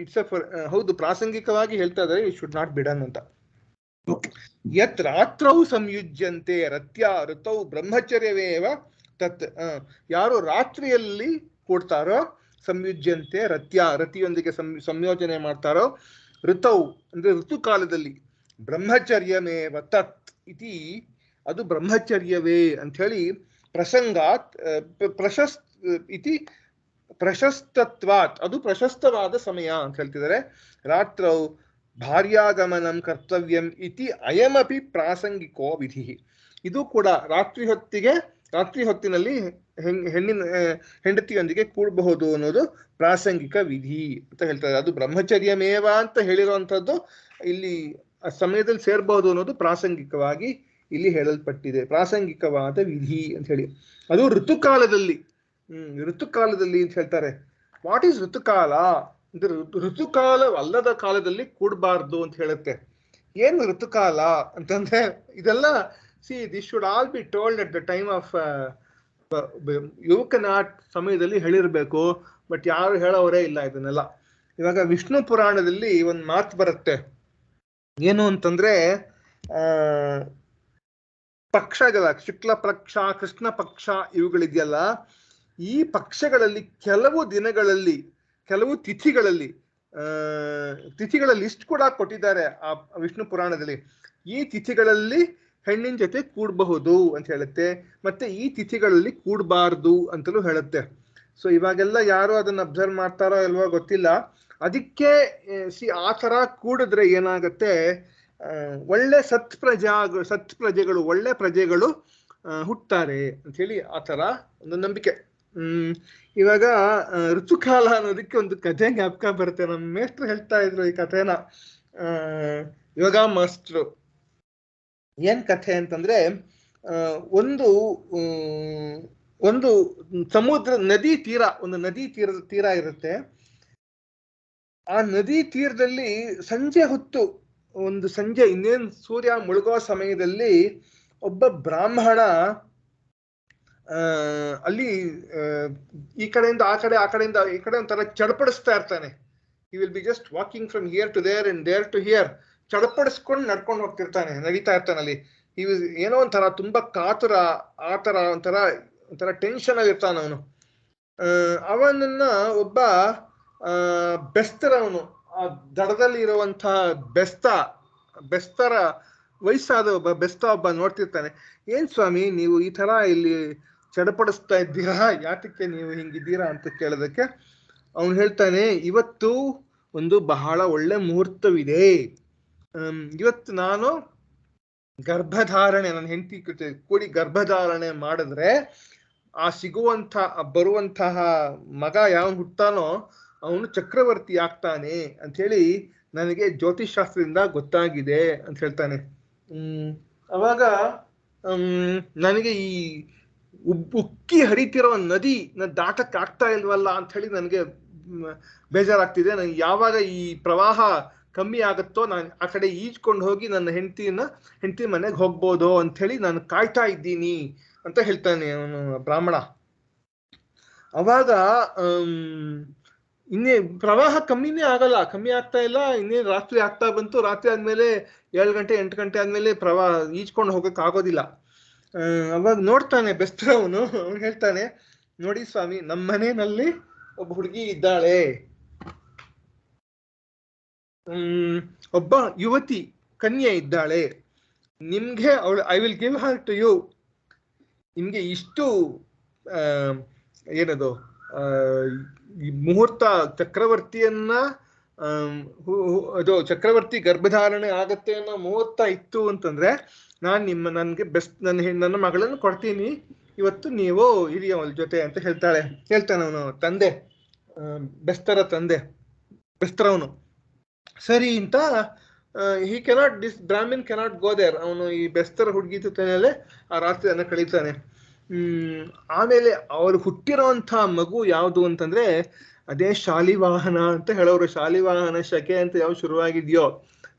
It's a ಹೌದು, ಪ್ರಾಸಂಗಿಕವಾಗಿ ಹೇಳ್ತಾ ಇದ್ದಾರೆ it should not be done ಅಂತ. ಯತ್ ರಾತ್ರೌ ಸಂಯುಜ್ಯಂತೆ ಋತೌ ಬ್ರಹ್ಮಚರ್ಯವೇವ ತತ್, ಯಾರು ರಾತ್ರಿಯಲ್ಲಿ ಕೂಡ್ತಾರೋ, ಸಂಯುಜ್ಯಂತೆ ರತಿಯೊಂದಿಗೆ ಸಂಯೋಜನೆ ಮಾಡ್ತಾರೋ, ಋತೌ ಅಂದ್ರೆ ಋತುಕಾಲದಲ್ಲಿ, ಬ್ರಹ್ಮಚರ್ಯಮೇವ ತತ್ ಇತಿ, ಅದು ಬ್ರಹ್ಮಚರ್ಯವೇ ಅಂತ ಹೇಳಿ, ಪ್ರಸಂಗಾತ್ ಪ್ರಶಸ್ತತ್ವಾತ್, ಅದು ಪ್ರಶಸ್ತವಾದ ಸಮಯ ಅಂತ ಹೇಳ್ತಿದ್ದಾರೆ. ರಾತ್ರೌ ಭಾರ್ಯಾಗಮನಂ ಕರ್ತವ್ಯಂ ಇತಿ ಅಯಮಪಿ ಪ್ರಾಸಂಗಿಕೋ ವಿಧಿ. ಇದು ಕೂಡ ರಾತ್ರಿ ಹೊತ್ತಿಗೆ ರಾತ್ರಿ ಹೊತ್ತಿನಲ್ಲಿ ಹೆಂಡತಿಯೊಂದಿಗೆ ಕೂಡಬಹುದು ಅನ್ನೋದು ಪ್ರಾಸಂಗಿಕ ವಿಧಿ ಅಂತ ಹೇಳ್ತಾರೆ. ಅದು ಬ್ರಹ್ಮಚರ್ಯಮೇವ ಅಂತ ಹೇಳಿರುವಂಥದ್ದು ಇಲ್ಲಿ ಆ ಸಮಯದಲ್ಲಿ ಸೇರ್ಬಹುದು ಅನ್ನೋದು ಪ್ರಾಸಂಗಿಕವಾಗಿ ಇಲ್ಲಿ ಹೇಳಲ್ಪಟ್ಟಿದೆ. ಪ್ರಾಸಂಗಿಕವಾದ ವಿಧಿ ಅಂತ ಹೇಳಿ. ಅದು ಋತುಕಾಲದಲ್ಲಿ ಋತುಕಾಲದಲ್ಲಿ ಅಂತ ಹೇಳ್ತಾರೆ. ವಾಟ್ ಈಸ್ ಋತುಕಾಲ ಅಂದ್ರೆ ಋತುಕಾಲ ಅಲ್ಲದ ಕಾಲದಲ್ಲಿ ಕೂಡಬಾರ್ದು ಅಂತ ಹೇಳುತ್ತೆ. ಏನು ಋತುಕಾಲ ಅಂತಂದ್ರೆ ಇದೆಲ್ಲ this should all be told at the time of ಯುವಕನಾಟ್ ಸಮಯದಲ್ಲಿ ಹೇಳಿರ್ಬೇಕು. ಬಟ್ ಯಾರು ಹೇಳೋರೇ ಇಲ್ಲ ಇದನ್ನೆಲ್ಲ. ಇವಾಗ ವಿಷ್ಣು ಪುರಾಣದಲ್ಲಿ ಒಂದು ಮಾತು ಬರುತ್ತೆ. ಏನು ಅಂತಂದ್ರೆ ಪಕ್ಷ ಇದೆಯಲ್ಲ, ಶುಕ್ಲ ಪಕ್ಷ, ಕೃಷ್ಣ ಪಕ್ಷ, ಇವುಗಳಿದೆಯಲ್ಲ, ಈ ಪಕ್ಷಗಳಲ್ಲಿ ಕೆಲವು ದಿನಗಳಲ್ಲಿ, ಕೆಲವು ತಿಥಿಗಳಲ್ಲಿ ತಿಥಿಗಳ ಲಿಸ್ಟ್ ಕೂಡ ಕೊಟ್ಟಿದ್ದಾರೆ ಆ ವಿಷ್ಣು ಪುರಾಣದಲ್ಲಿ. ಈ ತಿಥಿಗಳಲ್ಲಿ ಹೆಣ್ಣಿನ ಜೊತೆ ಕೂಡಬಹುದು ಅಂತ ಹೇಳುತ್ತೆ, ಮತ್ತೆ ಈ ತಿಥಿಗಳಲ್ಲಿ ಕೂಡಬಾರ್ದು ಅಂತಲೂ ಹೇಳುತ್ತೆ. ಸೊ ಇವಾಗೆಲ್ಲ ಯಾರು ಅದನ್ನ ಅಬ್ಸರ್ವ್ ಮಾಡ್ತಾರೋ ಅಲ್ವೋ ಗೊತ್ತಿಲ್ಲ. ಅದಕ್ಕೆ ಆ ಥರ ಕೂಡಿದ್ರೆ ಏನಾಗತ್ತೆ, ಒಳ್ಳೆ ಸತ್ಪ್ರಜೆಗಳು ಒಳ್ಳೆ ಪ್ರಜೆಗಳು ಹುಟ್ತಾರೆ ಅಂತ ಹೇಳಿ ಆ ಥರ ಒಂದು ನಂಬಿಕೆ. ಇವಾಗ ಋತುಕಾಲ ಅನ್ನೋದಕ್ಕೆ ಒಂದು ಕಥೆ ಜ್ಞಾಪಕ ಬರುತ್ತೆ. ನಮ್ಮ ಮೇಷ್ಟ್ರು ಹೇಳ್ತಾ ಇದ್ರು ಈ ಕಥೆನ, ಯೋಗ ಮಾಸ್ಟ್ರು. ಏನ್ ಕಥೆ ಅಂತಂದ್ರೆ, ಒಂದು ಸಮುದ್ರ ನದಿ ತೀರ, ಒಂದು ನದಿ ತೀರ ಇರುತ್ತೆ. ಆ ನದಿ ತೀರದಲ್ಲಿ ಸಂಜೆ ಹೊತ್ತು, ಒಂದು ಸಂಜೆ ಇನ್ನೇನು ಸೂರ್ಯ ಮುಳುಗೋ ಸಮಯದಲ್ಲಿ ಒಬ್ಬ ಬ್ರಾಹ್ಮಣ ಅಲ್ಲಿ ಈ ಕಡೆಯಿಂದ ಆ ಕಡೆ, ಆ ಕಡೆಯಿಂದ ಈ ಕಡೆ ಒಂಥರ ಚಡಪಡಿಸ್ತಾ ಇರ್ತಾನೆ. He will be just walking from here to there and there to here. ಚಡಪಡಿಸ್ಕೊಂಡು ನಡ್ಕೊಂಡು ಹೋಗ್ತಿರ್ತಾನೆ, ನಡೀತಾ ಇರ್ತಾನೆ ಅಲ್ಲಿ. ಏನೋ ಒಂಥರ ತುಂಬಾ ಕಾತುರ, ಆ ಥರ ಒಂಥರ ಟೆನ್ಷನ್ ಆಗಿರ್ತಾನ ಅವನು. ಅವನನ್ನ ಒಬ್ಬ ಬೆಸ್ತರವನು, ಆ ದಡದಲ್ಲಿ ಇರುವಂತಹ ಬೆಸ್ತರ ವಯಸ್ಸಾದ ಒಬ್ಬ ನೋಡ್ತಿರ್ತಾನೆ. ಏನ್ ಸ್ವಾಮಿ ನೀವು ಈ ತರ ಇಲ್ಲಿ ಚಡಪಡಿಸ್ತಾ ಇದ್ದೀರಾ, ಯಾತಕ್ಕೆ ನೀವು ಹಿಂಗಿದ್ದೀರಾ ಅಂತ ಕೇಳೋದಕ್ಕೆ ಅವನು ಹೇಳ್ತಾನೆ, ಇವತ್ತು ಒಂದು ಬಹಳ ಒಳ್ಳೆ ಮುಹೂರ್ತವಿದೆ. ಇವತ್ತು ನಾನು ಗರ್ಭಧಾರಣೆ, ನನ್ನ ಹೆಂಡತಿ ಕೂಡಿ ಗರ್ಭಧಾರಣೆ ಮಾಡಿದ್ರೆ ಬರುವಂತಹ ಮಗ ಯಾವ ಹುಟ್ಟಾನೋ ಅವನು ಚಕ್ರವರ್ತಿ ಆಗ್ತಾನೆ ಅಂತ ಹೇಳಿ ನನಗೆ ಜ್ಯೋತಿಷ್ ಶಾಸ್ತ್ರದಿಂದ ಗೊತ್ತಾಗಿದೆ ಅಂತ ಹೇಳ್ತಾನೆ. ಅವಾಗ ನನಗೆ ಈ ಉಕ್ಕಿ ಹರಿತಿರೋ ನದಿ ದಾಟಕ್ಕೆ ಆಗ್ತಾ ಇಲ್ವಲ್ಲ ಅಂತ ಹೇಳಿ ನನಗೆ ಬೇಜಾರಾಗ್ತಿದೆ. ನನಗೆ ಯಾವಾಗ ಈ ಪ್ರವಾಹ ಕಮ್ಮಿ ಆಗುತ್ತೋ ನಾನು ಆ ಕಡೆ ಈಜ್ಕೊಂಡು ಹೋಗಿ ನನ್ನ ಹೆಂಡತಿ ಮನೆಗೆ ಹೋಗ್ಬೋದು ಅಂತ ಹೇಳಿ ನಾನು ಕಾಯ್ತಾ ಇದ್ದೀನಿ ಅಂತ ಹೇಳ್ತಾನೆ ಅವನು ಬ್ರಾಹ್ಮಣ. ಅವಾಗ ಇನ್ನೇ ಪ್ರವಾಹ ಕಮ್ಮಿ ಆಗ್ತಾ ಇಲ್ಲ. ಇನ್ನೇನು ರಾತ್ರಿ ಆಗ್ತಾ ಬಂತು. ರಾತ್ರಿ ಆದ್ಮೇಲೆ 7 ಗಂಟೆ 8 ಗಂಟೆ ಆದ್ಮೇಲೆ ಪ್ರವಾಹ ಈಜ್ಕೊಂಡು ಹೋಗಕ್ ಆಗೋದಿಲ್ಲ. ಅವಾಗ ನೋಡ್ತಾನೆ ಬೆಸ್ತರವನು. ಅವನು ಹೇಳ್ತಾನೆ, ನೋಡಿ ಸ್ವಾಮಿ, ನಮ್ಮ ಮನೆಯಲ್ಲಿ ಒಬ್ಬ ಹುಡುಗಿ ಇದ್ದಾಳೆ, ಒಬ್ಬ ಯುವತಿ ಕನ್ಯೆ ಇದ್ದಾಳೆ. ನಿಮ್ಗೆ ಅವಳು, I will give her to you. ನಿಮ್ಗೆ ಇಷ್ಟು ಏನದು ಮುಹೂರ್ತ, ಚಕ್ರವರ್ತಿಯನ್ನ ಅದು ಚಕ್ರವರ್ತಿ ಗರ್ಭಧಾರಣೆ ಆಗತ್ತೆ ಅನ್ನೋ ಮುಹೂರ್ತ ಇತ್ತು ಅಂತಂದ್ರೆ ನನ್ಗೆ ನನ್ನ ಮಗಳನ್ನು ಕೊಡ್ತೀನಿ, ಇವತ್ತು ನೀವು ಇರಿ ಅವಳ ಜೊತೆ ಅಂತ ಹೇಳ್ತಾನೆ ಅವನು ತಂದೆ, ಬೆಸ್ತರವನು. ಸರಿ ಅಂತ he cannot, this Brahmin cannot go there. ಅವನು ಈ ಬೆಸ್ತರ ಹುಡುಗಿ ಜೊತೆನಲ್ಲೇ ಆ ರಾತ್ರಿಯನ್ನ ಕಳೀತಾನೆ. ಆಮೇಲೆ ಅವರು ಹುಟ್ಟಿರೋಂಥ ಮಗು ಯಾವುದು ಅಂತಂದ್ರೆ ಅದೇ ಶಾಲಿವಾಹನ ಅಂತ ಹೇಳೋರು. ಶಾಲಿವಾಹನ ಶಕೆ ಅಂತ ಯಾವ ಶುರುವಾಗಿದೆಯೋ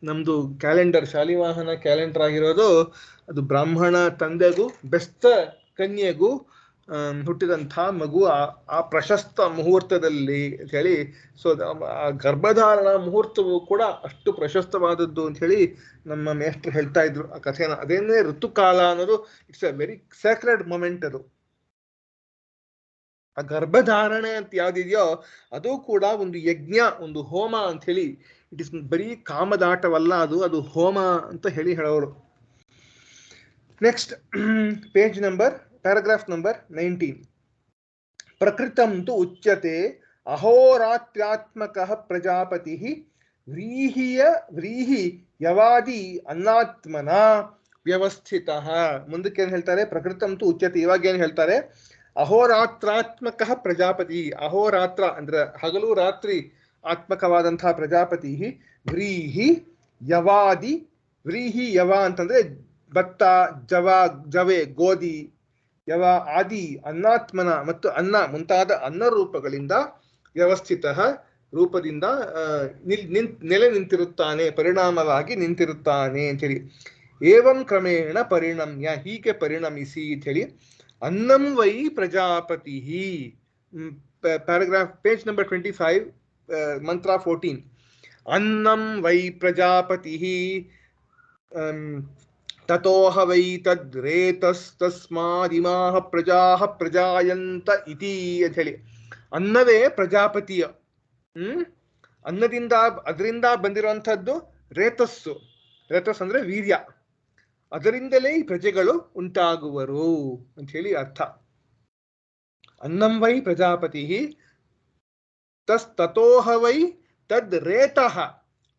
ನಮ್ದು ಕ್ಯಾಲೆಂಡರ್, ಶಾಲಿವಾಹನ ಕ್ಯಾಲೆಂಡರ್ ಆಗಿರೋದು ಅದು ಬ್ರಾಹ್ಮಣ ತಂದೆಗೂ ಬೆಸ್ತ ಕನ್ಯೆಗೂ ಹುಟ್ಟಿದಂಥ ಮಗು ಆ ಪ್ರಶಸ್ತ ಮುಹೂರ್ತದಲ್ಲಿ ಅಂತ ಹೇಳಿ. ಸೊ ಆ ಗರ್ಭಧಾರಣ ಮುಹೂರ್ತವು ಕೂಡ ಅಷ್ಟು ಪ್ರಶಸ್ತವಾದದ್ದು ಅಂತ ಹೇಳಿ ನಮ್ಮ ಮೇಷ್ಟ್ರು ಹೇಳ್ತಾ ಇದ್ರು ಆ ಕಥೆನ. ಅದೇನೇ ಋತುಕಾಲ ಅನ್ನೋದು it's A very sacred moment. ಅದು ಆ ಗರ್ಭಧಾರಣೆ ಅಂತ ಯಾವ್ದಿದೆಯೋ ಅದು ಕೂಡ ಒಂದು ಯಜ್ಞ, ಒಂದು ಹೋಮ ಅಂತ ಹೇಳಿ. ಇಟ್ ಇಸ್ ಬರೀ ಕಾಮದಾಟವಲ್ಲ, ಅದು ಹೋಮ ಅಂತ ಹೇಳೋರು. Next paragraph number 19. ಪ್ರಕೃತಂ ತು ಉಚ್ಯತೆ ಅಹೋರಾತ್ರಾತ್ಮಕಃ ಪ್ರಜಾಪತಿ ವ್ರೀಹಿ ಯವಾದಿ ಅನ್ನಾತ್ಮನ ವ್ಯವಸ್ಥಿತಃ. ಮುಂದಕ್ಕೆ ಏನ್ ಹೇಳ್ತಾರೆ? ಪ್ರಕೃತಂ ತು ಉಚ್ಯತೆ. ಇವಾಗ ಏನ್ ಹೇಳ್ತಾರೆ? ಅಹೋರಾತ್ರಾತ್ಮಕ ಪ್ರಜಾಪತಿ. ಅಹೋರಾತ್ರ ಅಂದ್ರೆ ಹಗಲು ರಾತ್ರಿ ಆತ್ಮಕವಾದಂತಹ ಪ್ರಜಾಪತಿ. ವ್ರೀಹಿ ಯವಾದಿ. ವ್ರೀಹಿ ಯವ ಅಂತಂದ್ರೆ ಭತ್ತ, ಜವೆ, ಗೋಧಿ, ಯವ ಆದಿ ಅನ್ನಾತ್ಮನ ಮತ್ತು ಅನ್ನ ಮುಂತಾದ ಅನ್ನ ರೂಪಗಳಿಂದ ವ್ಯವಸ್ಥಿತ ರೂಪದಿಂದ ನೆಲೆ ನಿಂತಿರುತ್ತಾನೆ, ಪರಿಣಾಮವಾಗಿ ನಿಂತಿರುತ್ತಾನೆ ಅಂತೇಳಿ. ಏವಂ ಕ್ರಮೇಣ ಪರಿಣಮ್ಯ, ಹೀಗೆ ಪರಿಣಮಿಸಿ ಅಂತೇಳಿ. ಅನ್ನಂ ವೈ ಪ್ರಜಾಪತಿ. ಪ್ಯಾರಾಗ್ರಾಫ್ ಪೇಜ್ ನಂಬರ್ 25, ಮಂತ್ರ 14. ಅನ್ನಂ ವೈ ಪ್ರಜಾಪತಿ ತತೋಹ ವೈ ತದ್ರೇತಸ್ತಸ್ಮಾದಿಮಾಹ ಪ್ರಜಾಹ ಪ್ರಜಾಯಂತ ಇತಿ ಅಂತ ಹೇಳಿ. ಅನ್ನವೇ ಪ್ರಜಾಪತಿಯ. ಅನ್ನದಿಂದ ಅದರಿಂದ ಬಂದಿರುವಂತಹದ್ದು ರೇತಸ್ಸು. ರೇತಸ್ ಅಂದ್ರೆ ವೀರ್ಯ. ಅದರಿಂದಲೇ ಈ ಪ್ರಜೆಗಳು ಉಂಟಾಗುವರು ಅಂತ ಹೇಳಿ ಅರ್ಥ. ಅನ್ನಂ ವೈ ಪ್ರಜಾಪತಿ ತತೋಹ ವೈ ತದ್ ರೇತಃ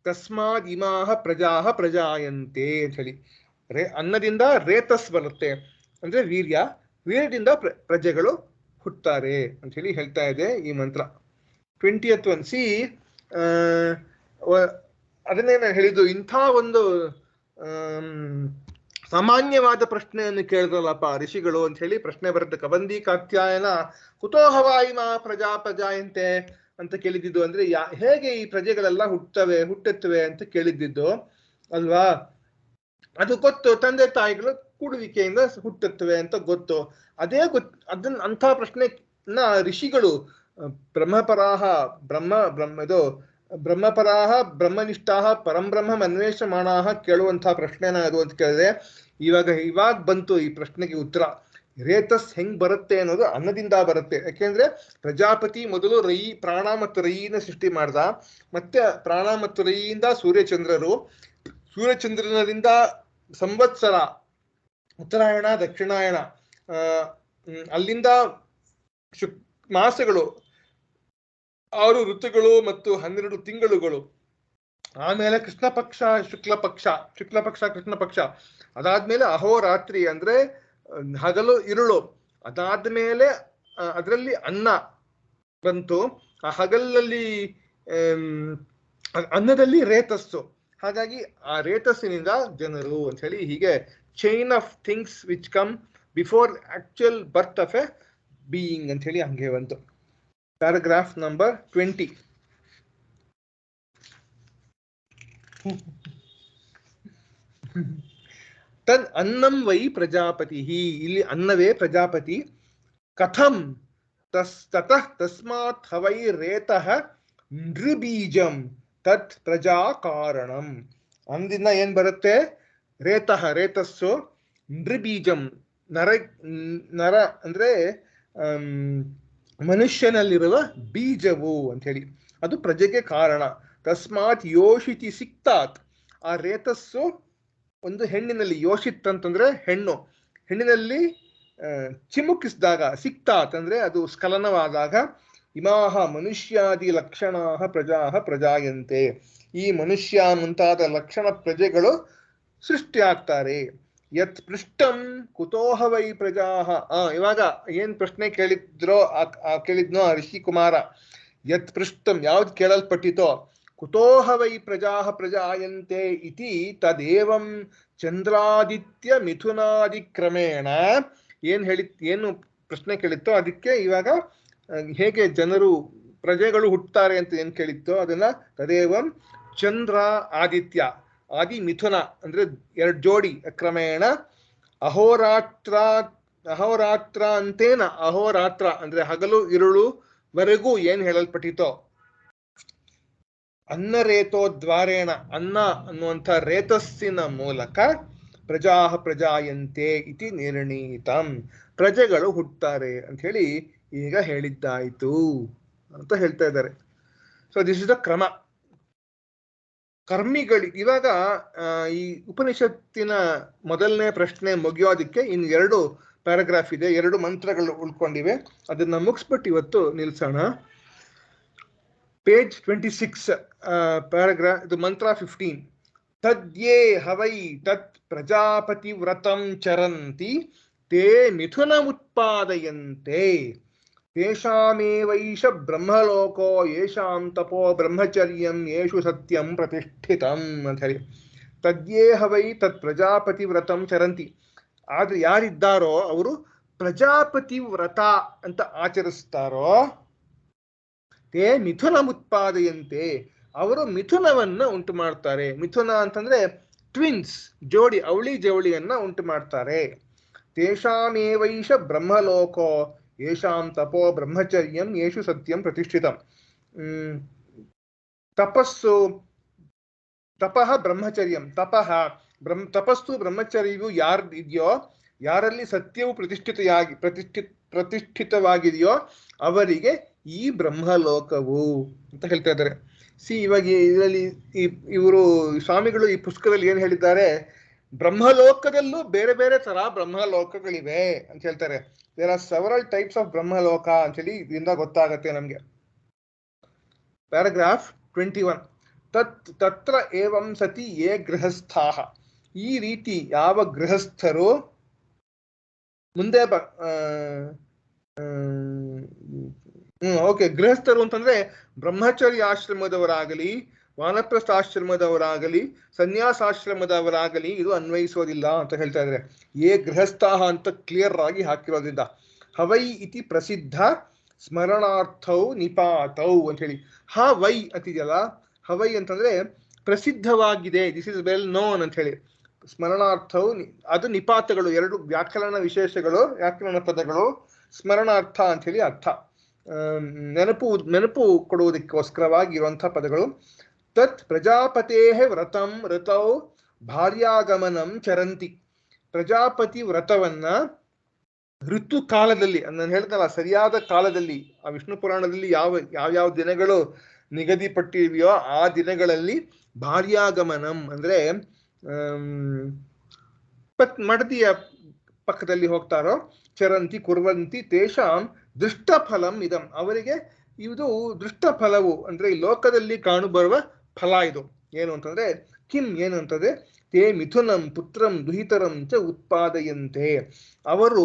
ತಸ್ಮಾದ್ ಇಮಾಹ ಪ್ರಜಾಹ ಪ್ರಜಾಯಂತೆ ಅಂತ ಹೇಳಿ. ಅನ್ನದಿಂದ ರೇತಸ್ ಬರುತ್ತೆ ಅಂದ್ರೆ ವೀರ್ಯ. ವೀರ್ಯದಿಂದ ಪ್ರಜೆಗಳು ಹುಟ್ಟುತ್ತಾರೆ ಅಂತ ಹೇಳಿ ಹೇಳ್ತಾ ಇದೆ ಈ ಮಂತ್ರ. 20th one. ಸಿ ಅದನ್ನೇ ನಾನು ಹೇಳಿದ್ದು, ಇಂಥ ಒಂದು ಸಾಮಾನ್ಯವಾದ ಪ್ರಶ್ನೆಯನ್ನು ಕೇಳಿದ್ರಲ್ಲಪ್ಪ ಋಷಿಗಳು ಅಂತ ಹೇಳಿ ಪ್ರಶ್ನೆ ಬರುತ್ತೆ. ಕಬಂದಿ ಕಾತ್ಯಾಯನ ಕುತೋಹವಾಯಿ ಮಾ ಪ್ರಜಾಪಜಾಯಂತೆ ಅಂತ ಕೇಳಿದ್ದು. ಅಂದ್ರೆ ಹೇಗೆ ಈ ಪ್ರಜೆಗಳೆಲ್ಲ ಹುಟ್ಟುತ್ತವೆ ಅಂತ ಕೇಳಿದ್ದು ಅಲ್ವಾ? ಅದು ಗೊತ್ತು, ತಂದೆ ತಾಯಿಗಳು ಕೂಡುವಿಕೆಯಿಂದ ಹುಟ್ಟುತ್ತವೆ ಅಂತ ಗೊತ್ತು. ಅಂಥ ಪ್ರಶ್ನೆನ ಋಷಿಗಳು ಬ್ರಹ್ಮಪರಾಹ ಬ್ರಹ್ಮನಿಷ್ಠಾಹ ಪರಂಬ್ರಹ್ಮ ಅನ್ವೇಷಮಾಣಾಹ ಕೇಳುವಂತಹ ಪ್ರಶ್ನೆನ ಅದು ಅಂತ ಕೇಳಿದ್ರೆ, ಇವಾಗ ಬಂತು ಈ ಪ್ರಶ್ನೆಗೆ ಉತ್ತರ. ರೇತಸ್ ಹೆಂಗ್ ಬರುತ್ತೆ ಅನ್ನೋದು ಅನ್ನದಿಂದ ಬರುತ್ತೆ. ಯಾಕೆಂದ್ರೆ ಪ್ರಜಾಪತಿ ಮೊದಲು ಪ್ರಾಣ ಮತ್ತು ರೈನ ಸೃಷ್ಟಿ ಮಾಡ್ದ. ಮತ್ತೆ ಪ್ರಾಣ ಮತ್ತು ರೈಯಿಂದ ಸೂರ್ಯಚಂದ್ರನರಿಂದ ಸಂವತ್ಸರ, ಉತ್ತರಾಯಣ, ದಕ್ಷಿಣಾಯಣ, ಅಲ್ಲಿಂದ ಮಾಸಗಳು, 6 ಋತುಗಳು ಮತ್ತು 12 ತಿಂಗಳುಗಳು. ಆಮೇಲೆ ಕೃಷ್ಣ ಪಕ್ಷ, ಶುಕ್ಲ ಪಕ್ಷ, ಕೃಷ್ಣ ಪಕ್ಷ. ಅದಾದ್ಮೇಲೆ ಅಹೋರಾತ್ರಿ ಅಂದ್ರೆ ಹಗಲು ಇರುಳು. ಅದಾದ್ಮೇಲೆ ಅದರಲ್ಲಿ ಅನ್ನ ಬಂತು. ಆ ಹಗಲಲ್ಲಿ ಅನ್ನದಲ್ಲಿ ರೇತಸ್ಸು. ಹಾಗಾಗಿ ಆ ರೇತಸ್ಸಿನಿಂದ ಜನರು ಅಂತ ಹೇಳಿ ಹೀಗೆ chain of things which come before actual birth of A being ಅಂತ ಹೇಳಿ ಹಂಗೆ ಬಂತು. Paragraph number 20. ತದ್ ಅನ್ನಂ ವೈ ಪ್ರಜಾಪತಿ. ಇಲ್ಲಿ ಅನ್ನವೇ ಪ್ರಜಾಪತಿ. ಕಥಂ ತತಃ ತಸ್ಮಾತ್ ಹವೈ ರೇತಃ ನೃಬೀಜಂ ತತ್ ಪ್ರಜಾ ಕಾರಣಂ. ಅಂದಿಂದ ಏನ್ ಬರುತ್ತೆ? ರೇತಸ್ಸು, ನೃಬೀಜಂ ನರ ಅಂದ್ರೆ ಮನುಷ್ಯನಲ್ಲಿರುವ ಬೀಜವು ಅಂತ ಹೇಳಿ, ಅದು ಪ್ರಜೆಗೆ ಕಾರಣ. ತಸ್ಮಾತ್ ಯೋಷಿತಿ ಸಿಕ್ತಾತ್. ಆ ರೇತಸ್ಸು ಒಂದು ಹೆಣ್ಣಿನಲ್ಲಿ, ಯೋಷಿತ್ ಅಂತಂದ್ರೆ ಹೆಣ್ಣು, ಹೆಣ್ಣಿನಲ್ಲಿ ಚಿಮುಕಿಸಿದಾಗ, ಸಿಕ್ತಾತ್ ಅಂದ್ರೆ ಅದು ಸ್ಖಲನವಾದಾಗ, ಇಮಾಹ ಮನುಷ್ಯಾದಿ ಲಕ್ಷಣಾಹ ಪ್ರಜಾಹ ಪ್ರಜಾಯಂತೆ. ಈ ಮನುಷ್ಯ ಮುಂತಾದ ಲಕ್ಷಣ ಪ್ರಜೆಗಳು ಸೃಷ್ಟಿಯಾಗ್ತಾರೆ. ಯತ್ ಪೃಷ್ಟಂ ಕುತೋಹ ವೈ ಪ್ರಜಾಹ. ಇವಾಗ ಏನ್ ಪ್ರಶ್ನೆ ಕೇಳಿದ್ನೋ ಋಷಿ ಕುಮಾರ, ಯತ್ ಪೃಷ್ಟಂ ಯಾವ್ದು ಕೇಳಲ್ಪಟ್ಟಿತೋ, ಕುತೋಹ ವೈ ಪ್ರಜಾಹ ಪ್ರಜಾಯಂತೆ ಇತಿ ತದೇವಂ ಚಂದ್ರಾದಿತ್ಯ ಮಿಥುನಾದಿ ಕ್ರಮೇಣ. ಏನು ಪ್ರಶ್ನೆ ಕೇಳಿತ್ತೋ ಅದಕ್ಕೆ ಇವಾಗ ಹೇಗೆ ಪ್ರಜೆಗಳು ಹುಟ್ಟುತ್ತಾರೆ ಅಂತ ಏನ್ ಕೇಳಿತ್ತೋ ಅದನ್ನ ತದೇವಂ ಚಂದ್ರ ಆದಿತ್ಯ ಆದಿ ಮಿಥುನ ಅಂದ್ರೆ 2 ಜೋಡಿ ಕ್ರಮೇಣ ಅಹೋರಾತ್ರ ಅಂತೇನ. ಅಹೋರಾತ್ರ ಅಂದ್ರೆ ಹಗಲು ಇರುಳು ವರೆಗೂ ಏನ್ ಹೇಳಲ್ಪಟ್ಟಿತೋ, ಅನ್ನ ರೇತೋದ್ವಾರೇಣ, ಅನ್ನ ಅನ್ನುವಂಥ ರೇತಸ್ಸಿನ ಮೂಲಕ ಪ್ರಜಾಹ ಪ್ರಜಾಯಂತೆ ಇತಿ ನಿರ್ಣೀತಂ, ಪ್ರಜೆಗಳು ಹುಟ್ಟುತ್ತಾರೆ ಅಂತ ಹೇಳಿ ಈಗ ಹೇಳಿದ್ದಾಯ್ತು ಅಂತ ಹೇಳ್ತಾ ಇದ್ದಾರೆ. ಸೊ ದಿಸ್ ಇಸ್ ದ ಕ್ರಮ. ಕರ್ಮಿಗಳಿಗೆ ಇವಾಗ ಈ ಉಪನಿಷತ್ತಿನ ಮೊದಲನೇ ಪ್ರಶ್ನೆ ಮುಗಿಯೋದಕ್ಕೆ ಇನ್ನು 2 ಪ್ಯಾರಾಗ್ರಾಫ್ ಇದೆ, 2 ಮಂತ್ರಗಳು ಉಳ್ಕೊಂಡಿವೆ. ಅದನ್ನ ಮುಗಿಸ್ಬಿಟ್ಟು ಇವತ್ತು ನಿಲ್ಸೋಣ. ಪೇಜ್ 26, ಪ್ಯಾರಾಗ್ರಾಫ್, ಇದು ಮಂತ್ರ 15. ತದ್ಯೇ ಹವೈ ತತ್ ಪ್ರಜಾಪತಿ ವ್ರತಂ ಚರಂತಿ ತೇ ಮಿಥುನಮುತ್ಪಾದಯಂತೆ ತೇಷಾಮೇವೈಷ ಬ್ರಹ್ಮಲೋಕೋ ಯೇಷಾಂ ತಪೋ ಬ್ರಹ್ಮಚರ್ಯಂ ಯೇಷು ಸತ್ಯಂ ಪ್ರತಿಷ್ಠಿತಂ ಅಂತ ಹೇಳಿ. ತದ್ಯೇ ಹವೈ ತತ್ ಪ್ರಜಾಪತಿ ವ್ರತಂ ಚರಂತಿ. ಆದ್ರೆ ಯಾರಿದ್ದಾರೋ ಅವರು ಪ್ರಜಾಪತಿ ವ್ರತ ಅಂತ ಆಚರಿಸ್ತಾರೋ ತೇ ಮಿಥುನಮುತ್ಪಾದಯಂತೆ, ಅವರು ಮಿಥುನವನ್ನ ಉಂಟು ಮಾಡ್ತಾರೆ. ಮಿಥುನ ಅಂತಂದ್ರೆ ಟ್ವಿನ್ಸ್, ಜೋಡಿ, ಅವಳಿ ಜವಳಿಯನ್ನ ಉಂಟು ಮಾಡ್ತಾರೆ. ತೇಷಾಮೇವೈಷ ಬ್ರಹ್ಮಲೋಕೋ ಯೇಷಾಂ ತಪೋ ಬ್ರಹ್ಮಚರ್ಯಂ ಯೇಷು ಸತ್ಯಂ ಪ್ರತಿಷ್ಠಿತಂ. ತಪಸ್ಸು, ತಪಃ ಬ್ರಹ್ಮಚರ್ಯಂ, ತಪಸ್ಸು ಬ್ರಹ್ಮಚರ್ಯವು ಯಾರು ಇದೆಯೋ, ಯಾರಲ್ಲಿ ಸತ್ಯವು ಪ್ರತಿಷ್ಠಿತವಾಗಿದೆಯೋ ಅವರಿಗೆ ಈ ಬ್ರಹ್ಮಲೋಕವು ಅಂತ ಹೇಳ್ತಾ ಇದ್ದಾರೆ. ಇವಾಗ ಇದರಲ್ಲಿ ಇವರು ಸ್ವಾಮಿಗಳು ಈ ಪುಸ್ತಕದಲ್ಲಿ ಏನ್ ಹೇಳಿದ್ದಾರೆ, ಬ್ರಹ್ಮಲೋಕದಲ್ಲೂ ಬೇರೆ ಬೇರೆ ತರ ಬ್ರಹ್ಮಲೋಕಗಳಿವೆ ಅಂತ ಹೇಳ್ತಾರೆ. There are several types of Brahmaloka ಅಂತ ಹೇಳಿ ಇದರಿಂದ ಗೊತ್ತಾಗತ್ತೆ ನಮ್ಗೆ. ಪ್ಯಾರಾಗ್ರಾಫ್ 21. ತತ್ರ ಏವಂ ಸತಿ ಯೇ ಗೃಹಸ್ಥಾಃ. ಈ ರೀತಿ ಯಾವ ಗೃಹಸ್ಥರು, ಮುಂದೆ ಗೃಹಸ್ಥರು ಅಂತಂದ್ರೆ ಬ್ರಹ್ಮಚರ್ಯ ಆಶ್ರಮದವರಾಗಲಿ, ವಾನಪ್ರಸ್ಥಾಶ್ರಮದವರಾಗಲಿ, ಸನ್ಯಾಸಾಶ್ರಮದವರಾಗಲಿ ಇದು ಅನ್ವಯಿಸೋದಿಲ್ಲ ಅಂತ ಹೇಳ್ತಾ ಇದ್ದಾರೆ. ಯೇ ಗೃಹಸ್ಥಾಃ ಅಂತ ಕ್ಲಿಯರ್ ಆಗಿ ಹಾಕಿರೋದ್ರಿಂದ. ಹವೈ ಇತಿ ಪ್ರಸಿದ್ಧ ಸ್ಮರಣಾರ್ಥೌ ನಿಪಾತೌ ಅಂತ ಹೇಳಿ. ವೈ ಅಂತಿದೆಯಲ್ಲ, ಹವೈ ಅಂತಂದ್ರೆ ಪ್ರಸಿದ್ಧವಾಗಿದೆ, ದಿಸ್ ಇಸ್ ವೆಲ್ ನೋನ್ ಅಂತ ಹೇಳಿ. ಸ್ಮರಣಾರ್ಥವು ಅದು ನಿಪಾತಗಳು, ಎರಡು ವ್ಯಾಕರಣ ವಿಶೇಷಗಳು, ವ್ಯಾಕರಣ ಪದಗಳು. ಸ್ಮರಣಾರ್ಥ ಅಂತ ಹೇಳಿ ಅರ್ಥ, ನೆನಪು ಕೊಡುವುದಕ್ಕೋಸ್ಕರವಾಗಿ ಇರುವಂತಹ ಪದಗಳು. ತತ್ ಪ್ರಜಾಪತೇಃ ವ್ರತಂ ಋತೌ ಭಾರ್ಯಾಗಮನಂ ಚರಂತಿ. ಪ್ರಜಾಪತಿ ವ್ರತವನ್ನ ಋತು ಕಾಲದಲ್ಲಿ, ನಾನು ಹೇಳ್ತಲ್ಲ ಸರಿಯಾದ ಕಾಲದಲ್ಲಿ, ಆ ವಿಷ್ಣು ಪುರಾಣದಲ್ಲಿ ಯಾವ ದಿನಗಳು ನಿಗದಿಪಟ್ಟಿವೆಯೋ ಆ ದಿನಗಳಲ್ಲಿ ಭಾರ್ಯಾಗಮನಂ ಅಂದ್ರೆ ಮಡದಿಯ ಪಕ್ಕದಲ್ಲಿ ಹೋಗ್ತಾರೋ, ಚರಂತಿ ಕುರ್ವಂತಿ ತೇಷಾಂ ದೃಷ್ಟಫಲಂ ಇದಂ. ಅವರಿಗೆ ಇದು ದೃಷ್ಟಫಲವು ಅಂದ್ರೆ ಈ ಲೋಕದಲ್ಲಿ ಕಾಣುಬರುವ ಫಲ. ಇದು ಏನು ಅಂತಂದ್ರೆ ಕಿಂ ಏನು ಅಂತಂದ್ರೆ ತೇ ಮಿಥುನಂ ಪುತ್ರಂ ದುಹಿತರಂ ಚ ಉತ್ಪಾದಯಂತೆ. ಅವರು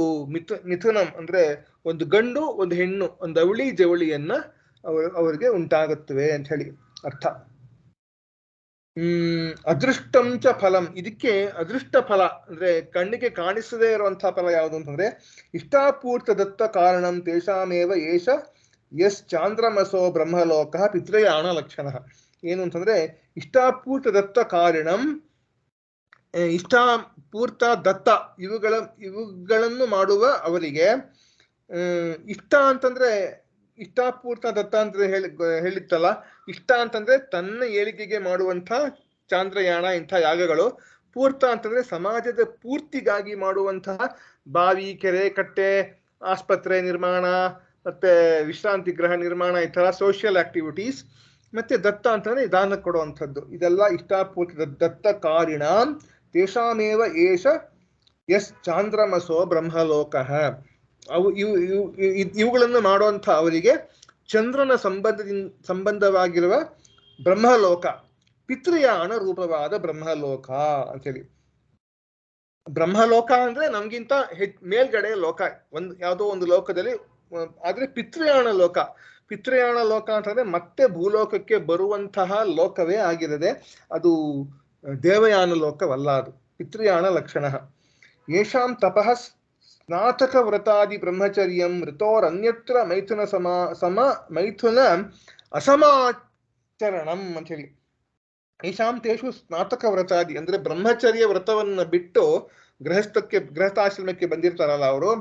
ಮಿಥುನಂ ಅಂದ್ರೆ ಒಂದು ಗಂಡು ಒಂದು ಹೆಣ್ಣು, ಒಂದು ಅವಳಿ ಜವಳಿಯನ್ನ ಅವರಿಗೆ ಉಂಟಾಗುತ್ತವೆ ಅಂತ ಹೇಳಿ ಅರ್ಥ. ಅದೃಷ್ಟಂ ಚ ಫಲಂ. ಇದಕ್ಕೆ ಅದೃಷ್ಟ ಫಲ ಅಂದ್ರೆ ಕಣ್ಣಿಗೆ ಕಾಣಿಸದೇ ಇರುವಂತಹ ಫಲ ಯಾವುದು ಅಂತಂದ್ರೆ ಇಷ್ಟಾಪೂರ್ತ ದತ್ತ ಕಾರಣಂ ತೇಷಾಮೇವ ಏಷ ಯಸ್ ಚಾಂದ್ರಮಸೋ ಬ್ರಹ್ಮಲೋಕ ಪಿತೃಯಾಣ ಲಕ್ಷಣ. ಏನು ಅಂತಂದ್ರೆ ಇಷ್ಟಾಪೂರ್ತ ದತ್ತ ಕಾರಣಂ, ಇಷ್ಟಾಪೂರ್ತ ದತ್ತ ಇವುಗಳನ್ನು ಮಾಡುವ ಅವರಿಗೆ, ಇಷ್ಟ ಅಂತಂದ್ರೆ ಇಷ್ಟಾಪೂರ್ತ ದತ್ತ ಅಂತ ಹೇಳಿತ್ತಲ್ಲ, ಇಷ್ಟ ಅಂತಂದ್ರೆ ತನ್ನ ಏಳಿಗೆಗೆ ಮಾಡುವಂಥ ಚಾಂದ್ರಯಾಣ ಇಂಥ ಯಾಗಗಳು. ಪೂರ್ತ ಅಂತಂದ್ರೆ ಸಮಾಜದ ಪೂರ್ತಿಗಾಗಿ ಮಾಡುವಂತಹ ಬಾವಿ, ಕೆರೆ, ಕಟ್ಟೆ, ಆಸ್ಪತ್ರೆ ನಿರ್ಮಾಣ, ಮತ್ತೆ ವಿಶ್ರಾಂತಿ ಗೃಹ ನಿರ್ಮಾಣ, ಈ ತರ ಸೋಷಿಯಲ್ ಆಕ್ಟಿವಿಟೀಸ್. ಮತ್ತೆ ದತ್ತ ಅಂತಂದ್ರೆ ದಾನ ಕೊಡುವಂಥದ್ದು. ಇದೆಲ್ಲ ಇಷ್ಟಾಪೂರ್ತ ದತ್ತ ಕಾರಿಣ ತೇಷಾಮೇವ ಏಷ ಯಸ್ ಚಾಂದ್ರಮಸೋ ಬ್ರಹ್ಮಲೋಕಃ. ಇವುಗಳನ್ನು ಮಾಡುವಂಥ ಅವರಿಗೆ ಚಂದ್ರನ ಸಂಬಂಧವಾಗಿರುವ ಬ್ರಹ್ಮಲೋಕ, ಪಿತೃಯಾಣ ರೂಪವಾದ ಬ್ರಹ್ಮಲೋಕ ಅಂತೇಳಿ. ಬ್ರಹ್ಮಲೋಕ ಅಂದ್ರೆ ನಮ್ಗಿಂತ ಮೇಲ್ಗಡೆ ಲೋಕ, ಯಾವುದೋ ಒಂದು ಲೋಕದಲ್ಲಿ, ಆದ್ರೆ ಪಿತೃಯಾಣ ಲೋಕ. ಪಿತೃಯಾಣ ಲೋಕ ಅಂತಂದ್ರೆ ಮತ್ತೆ ಭೂಲೋಕಕ್ಕೆ ಬರುವಂತಹ ಲೋಕವೇ ಆಗಿರದೆ, ಅದು ದೇವಯಾನ ಲೋಕವಲ್ಲ, ಅದು ಪಿತೃಯಾಣ ಲಕ್ಷಣ. ಯೇಷಾಂ ತಪಃ ಸ್ನಾತಕ ವ್ರತಾದಿ ಬ್ರಹ್ಮಚರ್ಯಂ ಋತೋರನ್ಯತ್ರ ಮೈಥುನ ಅಸಮಾಚರಣಂ ಅಂತ ಹೇಳಿ. ಯೇಷಾಂ ತೇಷು ಸ್ನಾತಕ ವ್ರತಾದಿ ಅಂದ್ರೆ ಬ್ರಹ್ಮಚರ್ಯ ವ್ರತವನ್ನ ಬಿಟ್ಟು ಗೃಹಸ್ಥಾಶ್ರಮಕ್ಕೆ ಬಂದಿರ್ತಾರಲ್ಲ ಅವರು,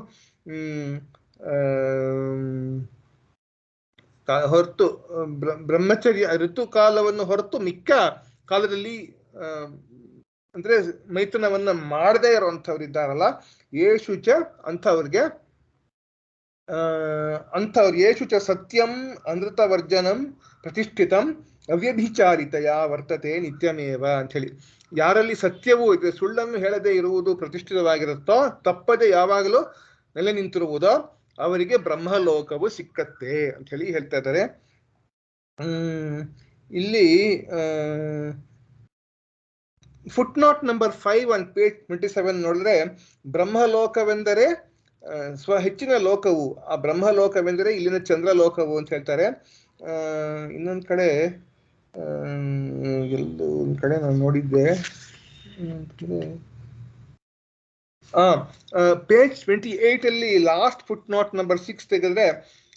ಹೊರತು ಬ್ರಹ್ಮಚರ್ಯ ಋತುಕಾಲವನ್ನು ಹೊರತು ಮಿಕ್ಕ ಕಾಲದಲ್ಲಿ ಅಂದ್ರೆ ಮೈಥುನವನ್ನ ಮಾಡದೇ ಇರುವಂಥವ್ರು ಇದ್ದಾರಲ್ಲ, ಯೇಷು ಚ ಅಂಥವ್ರಿಗೆ ಯೇಷು ಚ ಸತ್ಯಂ ಅನೃತವರ್ಜನಂ ಪ್ರತಿಷ್ಠಿತಂ ಅವ್ಯಭಿಚಾರಿತೆಯ ವರ್ತತೆ ನಿತ್ಯಮೇವ ಅಂತ ಹೇಳಿ. ಯಾರಲ್ಲಿ ಸತ್ಯವೂ ಇದೆ, ಸುಳ್ಳನ್ನು ಹೇಳದೆ ಇರುವುದು ಪ್ರತಿಷ್ಠಿತವಾಗಿರುತ್ತೋ, ತಪ್ಪದೆ ಯಾವಾಗಲೂ ನೆಲೆ ನಿಂತಿರುವುದೋ ಅವರಿಗೆ ಬ್ರಹ್ಮಲೋಕವು ಸಿಕ್ಕತ್ತೆ ಅಂತ ಹೇಳಿ ಹೇಳ್ತಾ ಇದ್ದಾರೆ. ಇಲ್ಲಿ foot note number 5 on page 27 ನೋಡಿದ್ರೆ ಬ್ರಹ್ಮಲೋಕವೆಂದರೆ ಹೆಚ್ಚಿನ ಲೋಕವು, ಆ ಬ್ರಹ್ಮಲೋಕವೆಂದರೆ ಇಲ್ಲಿನ ಚಂದ್ರಲೋಕವು ಅಂತ ಹೇಳ್ತಾರೆ. ಇನ್ನೊಂದು ಕಡೆ ಎಲ್ಲೋ ಒಂದು ಕಡೆ ನಾನು ನೋಡಿದ್ದೆ, ಪೇಜ್ 28 ಅಲ್ಲಿ ಲಾಸ್ಟ್ ಫುಟ್ ನೋಟ್ ನಂಬರ್ 6 ತೆಗೆದ್ರೆ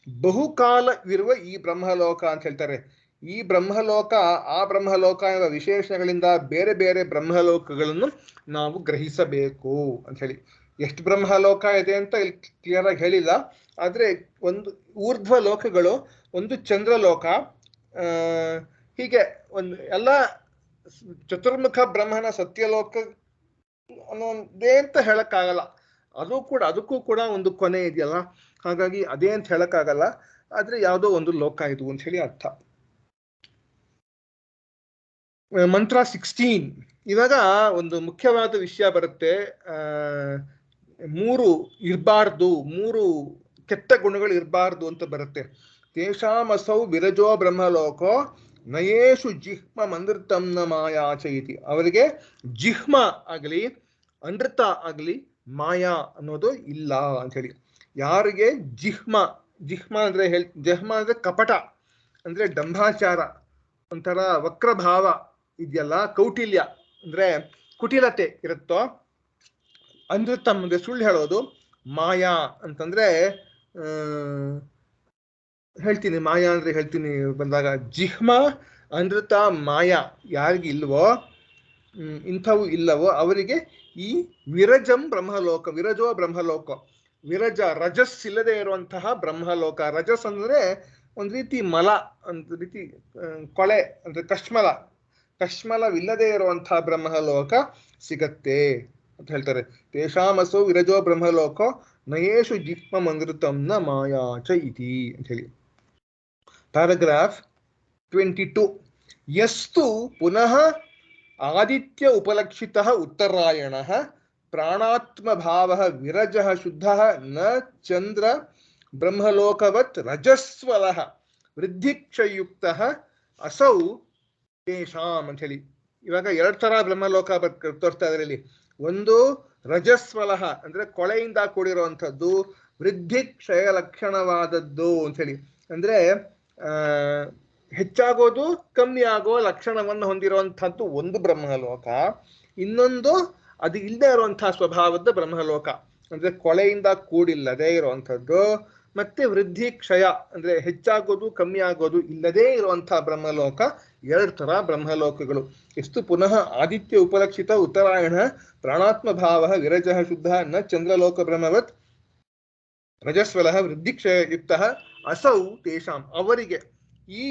ಬಹುಕಾಲವಿರುವ ಈ ಬ್ರಹ್ಮಲೋಕ ಅಂತ ಹೇಳ್ತಾರೆ. ಈ ಬ್ರಹ್ಮಲೋಕ ಆ ಬ್ರಹ್ಮಲೋಕ ಎಂಬ ವಿಶೇಷಣಗಳಿಂದ ಬೇರೆ ಬೇರೆ ಬ್ರಹ್ಮಲೋಕಗಳನ್ನು ನಾವು ಗ್ರಹಿಸಬೇಕು ಅಂತ ಹೇಳಿ. ಎಷ್ಟು ಬ್ರಹ್ಮಲೋಕ ಇದೆ ಅಂತ ಇಲ್ಲಿ ಕ್ಲಿಯರ್ ಆಗಿ ಹೇಳಿಲ್ಲ, ಆದ್ರೆ ಒಂದು ಊರ್ಧ್ವ ಲೋಕಗಳು, ಒಂದು ಚಂದ್ರಲೋಕ, ಹೀಗೆ ಒಂದು ಎಲ್ಲ ಚತುರ್ಮುಖ ಬ್ರಹ್ಮನ ಸತ್ಯಲೋಕ ಅನ್ನೋದೇ ಅಂತ ಹೇಳಕ್ಕಾಗಲ್ಲ. ಅದಕ್ಕೂ ಕೂಡ ಒಂದು ಕೊನೆ ಇದೆಯಲ್ಲ, ಹಾಗಾಗಿ ಅದೇ ಅಂತ ಹೇಳಕ್ಕಾಗಲ್ಲ. ಆದ್ರೆ ಯಾವುದೋ ಒಂದು ಲೋಕ ಇದು ಅಂತ ಹೇಳಿ ಅರ್ಥ. ಮಂತ್ರ 16 ಇವಾಗ ಒಂದು ಮುಖ್ಯವಾದ ವಿಷಯ ಬರುತ್ತೆ. 3 ಇರಬಾರ್ದು, 3 ಕೆಟ್ಟ ಗುಣಗಳು ಇರಬಾರ್ದು ಅಂತ ಬರುತ್ತೆ. ತೇಷಾಮಸೌ ವಿರಜೋ ಬ್ರಹ್ಮಲೋಕೋ ನಯೇಶು ಜಿಹ್ಮ ಅನೃತಂ ನ ಮಾಯಾಚ ಇತಿ. ಅವರಿಗೆ ಜಿಹ್ಮ ಆಗಲಿ ಅನೃತ ಆಗಲಿ ಮಾಯಾ ಅನ್ನೋದು ಇಲ್ಲ ಅಂತ ಹೇಳಿ. ಯಾರಿಗೆ ಜಿಹ್ಮ ಅಂದ್ರೆ ಜಹ್ಮ ಅಂದ್ರೆ ಕಪಟ, ಅಂದ್ರೆ ಡಂಭಾಚಾರ, ಒಂಥರ ವಕ್ರಭಾವ ಇದೆಯಲ್ಲ, ಕೌಟಿಲ್ಯ ಅಂದ್ರೆ ಕುಟಿಲತೆ ಇರುತ್ತೋ, ಅನೃತಂ ಅಂದ್ರೆ ಸುಳ್ಳು ಹೇಳೋದು, ಮಾಯಾ ಅಂತಂದ್ರೆ ಹೇಳ್ತೀನಿ, ಮಾಯಾ ಅಂದ್ರೆ ಹೇಳ್ತೀನಿ ಬಂದಾಗ. ಜಿಹ್ಮ ಅನೃತ ಮಾಯಾ ಯಾರಿಗೆ ಇಲ್ವೋ, ಇಂಥವು ಇಲ್ಲವೋ ಅವರಿಗೆ ಈ ವಿರಜಂ ಬ್ರಹ್ಮಲೋಕ, ವಿರಜೋ ಬ್ರಹ್ಮಲೋಕ, ವಿರಜ ರಜಸ್ ಇಲ್ಲದೆ ಇರುವಂತಹ ಬ್ರಹ್ಮಲೋಕ. ರಜಸ್ ಅಂದ್ರೆ ಒಂದ್ ರೀತಿ ಮಲ, ಒಂದು ರೀತಿ ಕೊಳೆ ಅಂದ್ರೆ ಕಶ್ಮಲವಿಲ್ಲದೆ ಇರುವಂತಹ ಬ್ರಹ್ಮಲೋಕ ಸಿಗತ್ತೆ ಅಂತ ಹೇಳ್ತಾರೆ. ತೇಷಾಮಸೋ ವಿರಜೋ ಬ್ರಹ್ಮಲೋಕ ನಯೇಶು ಜಿಹ್ಮ ಅನೃತಂ ನ ಮಾಯಾಚ ಇತಿ ಅಂತ ಹೇಳಿ. ಪ್ಯಾರಾಗ್ರಾಫ್ 22. ಯಸ್ತು ಪುನಃ ಆದಿತ್ಯ ಉಪಲಕ್ಷಿತ ಉತ್ತರಾಯಣ ಪ್ರಾಣಾತ್ಮ ಭಾವ ವಿರಜ ಶುದ್ಧ ನ ಚಂದ್ರ ಬ್ರಹ್ಮಲೋಕವತ್ ರಜಸ್ವಲ ವೃದ್ಧಿಕ್ಷಯುಕ್ತ ಅಸೌ ತೇಷಾಂ ಅಂತ ಹೇಳಿ. ಇವಾಗ 2 ತರ ಬ್ರಹ್ಮಲೋಕ ತೋರಿಸ್ತಾ ಇದ್ದಾರೆ ಇಲ್ಲಿ. ಒಂದು ರಜಸ್ವಲ ಅಂದ್ರೆ ಕೊಳೆಯಿಂದ ಕೂಡಿರುವಂಥದ್ದು, ವೃದ್ಧಿ ಕ್ಷಯ ಲಕ್ಷಣವಾದದ್ದು ಅಂತ ಹೇಳಿ. ಅಂದ್ರೆ ಹೆಚ್ಚಾಗೋದು ಕಮ್ಮಿ ಆಗೋ ಲಕ್ಷಣವನ್ನು ಹೊಂದಿರುವಂತಹದ್ದು ಒಂದು ಬ್ರಹ್ಮಲೋಕ. ಇನ್ನೊಂದು ಅದು ಇಲ್ಲದೆ ಇರುವಂತಹ ಸ್ವಭಾವದ ಬ್ರಹ್ಮಲೋಕ, ಅಂದ್ರೆ ಕೊಳೆಯಿಂದ ಕೂಡಿಲ್ಲದೆ ಇರುವಂಥದ್ದು. ಮತ್ತೆ ವೃದ್ಧಿ ಕ್ಷಯ ಅಂದ್ರೆ ಹೆಚ್ಚಾಗೋದು ಕಮ್ಮಿ ಆಗೋದು ಇಲ್ಲದೇ ಇರುವಂತಹ ಬ್ರಹ್ಮಲೋಕ. 2 ತರ ಬ್ರಹ್ಮಲೋಕಗಳು. ಎಷ್ಟು ಪುನಃ ಆದಿತ್ಯ ಉಪಲಕ್ಷಿತ ಉತ್ತರಾಯಣ ಪ್ರಾಣಾತ್ಮ ಭಾವ ವಿರಜ ಶುದ್ಧ ನ ಚಂದ್ರಲೋಕ ಬ್ರಹ್ಮವತ್ ರಜಸ್ವಲ ವೃದ್ಧಿ ಕ್ಷಯಯುಕ್ತ ಅಸೌ ತೇಷಾಂ. ಅವರಿಗೆ ಈ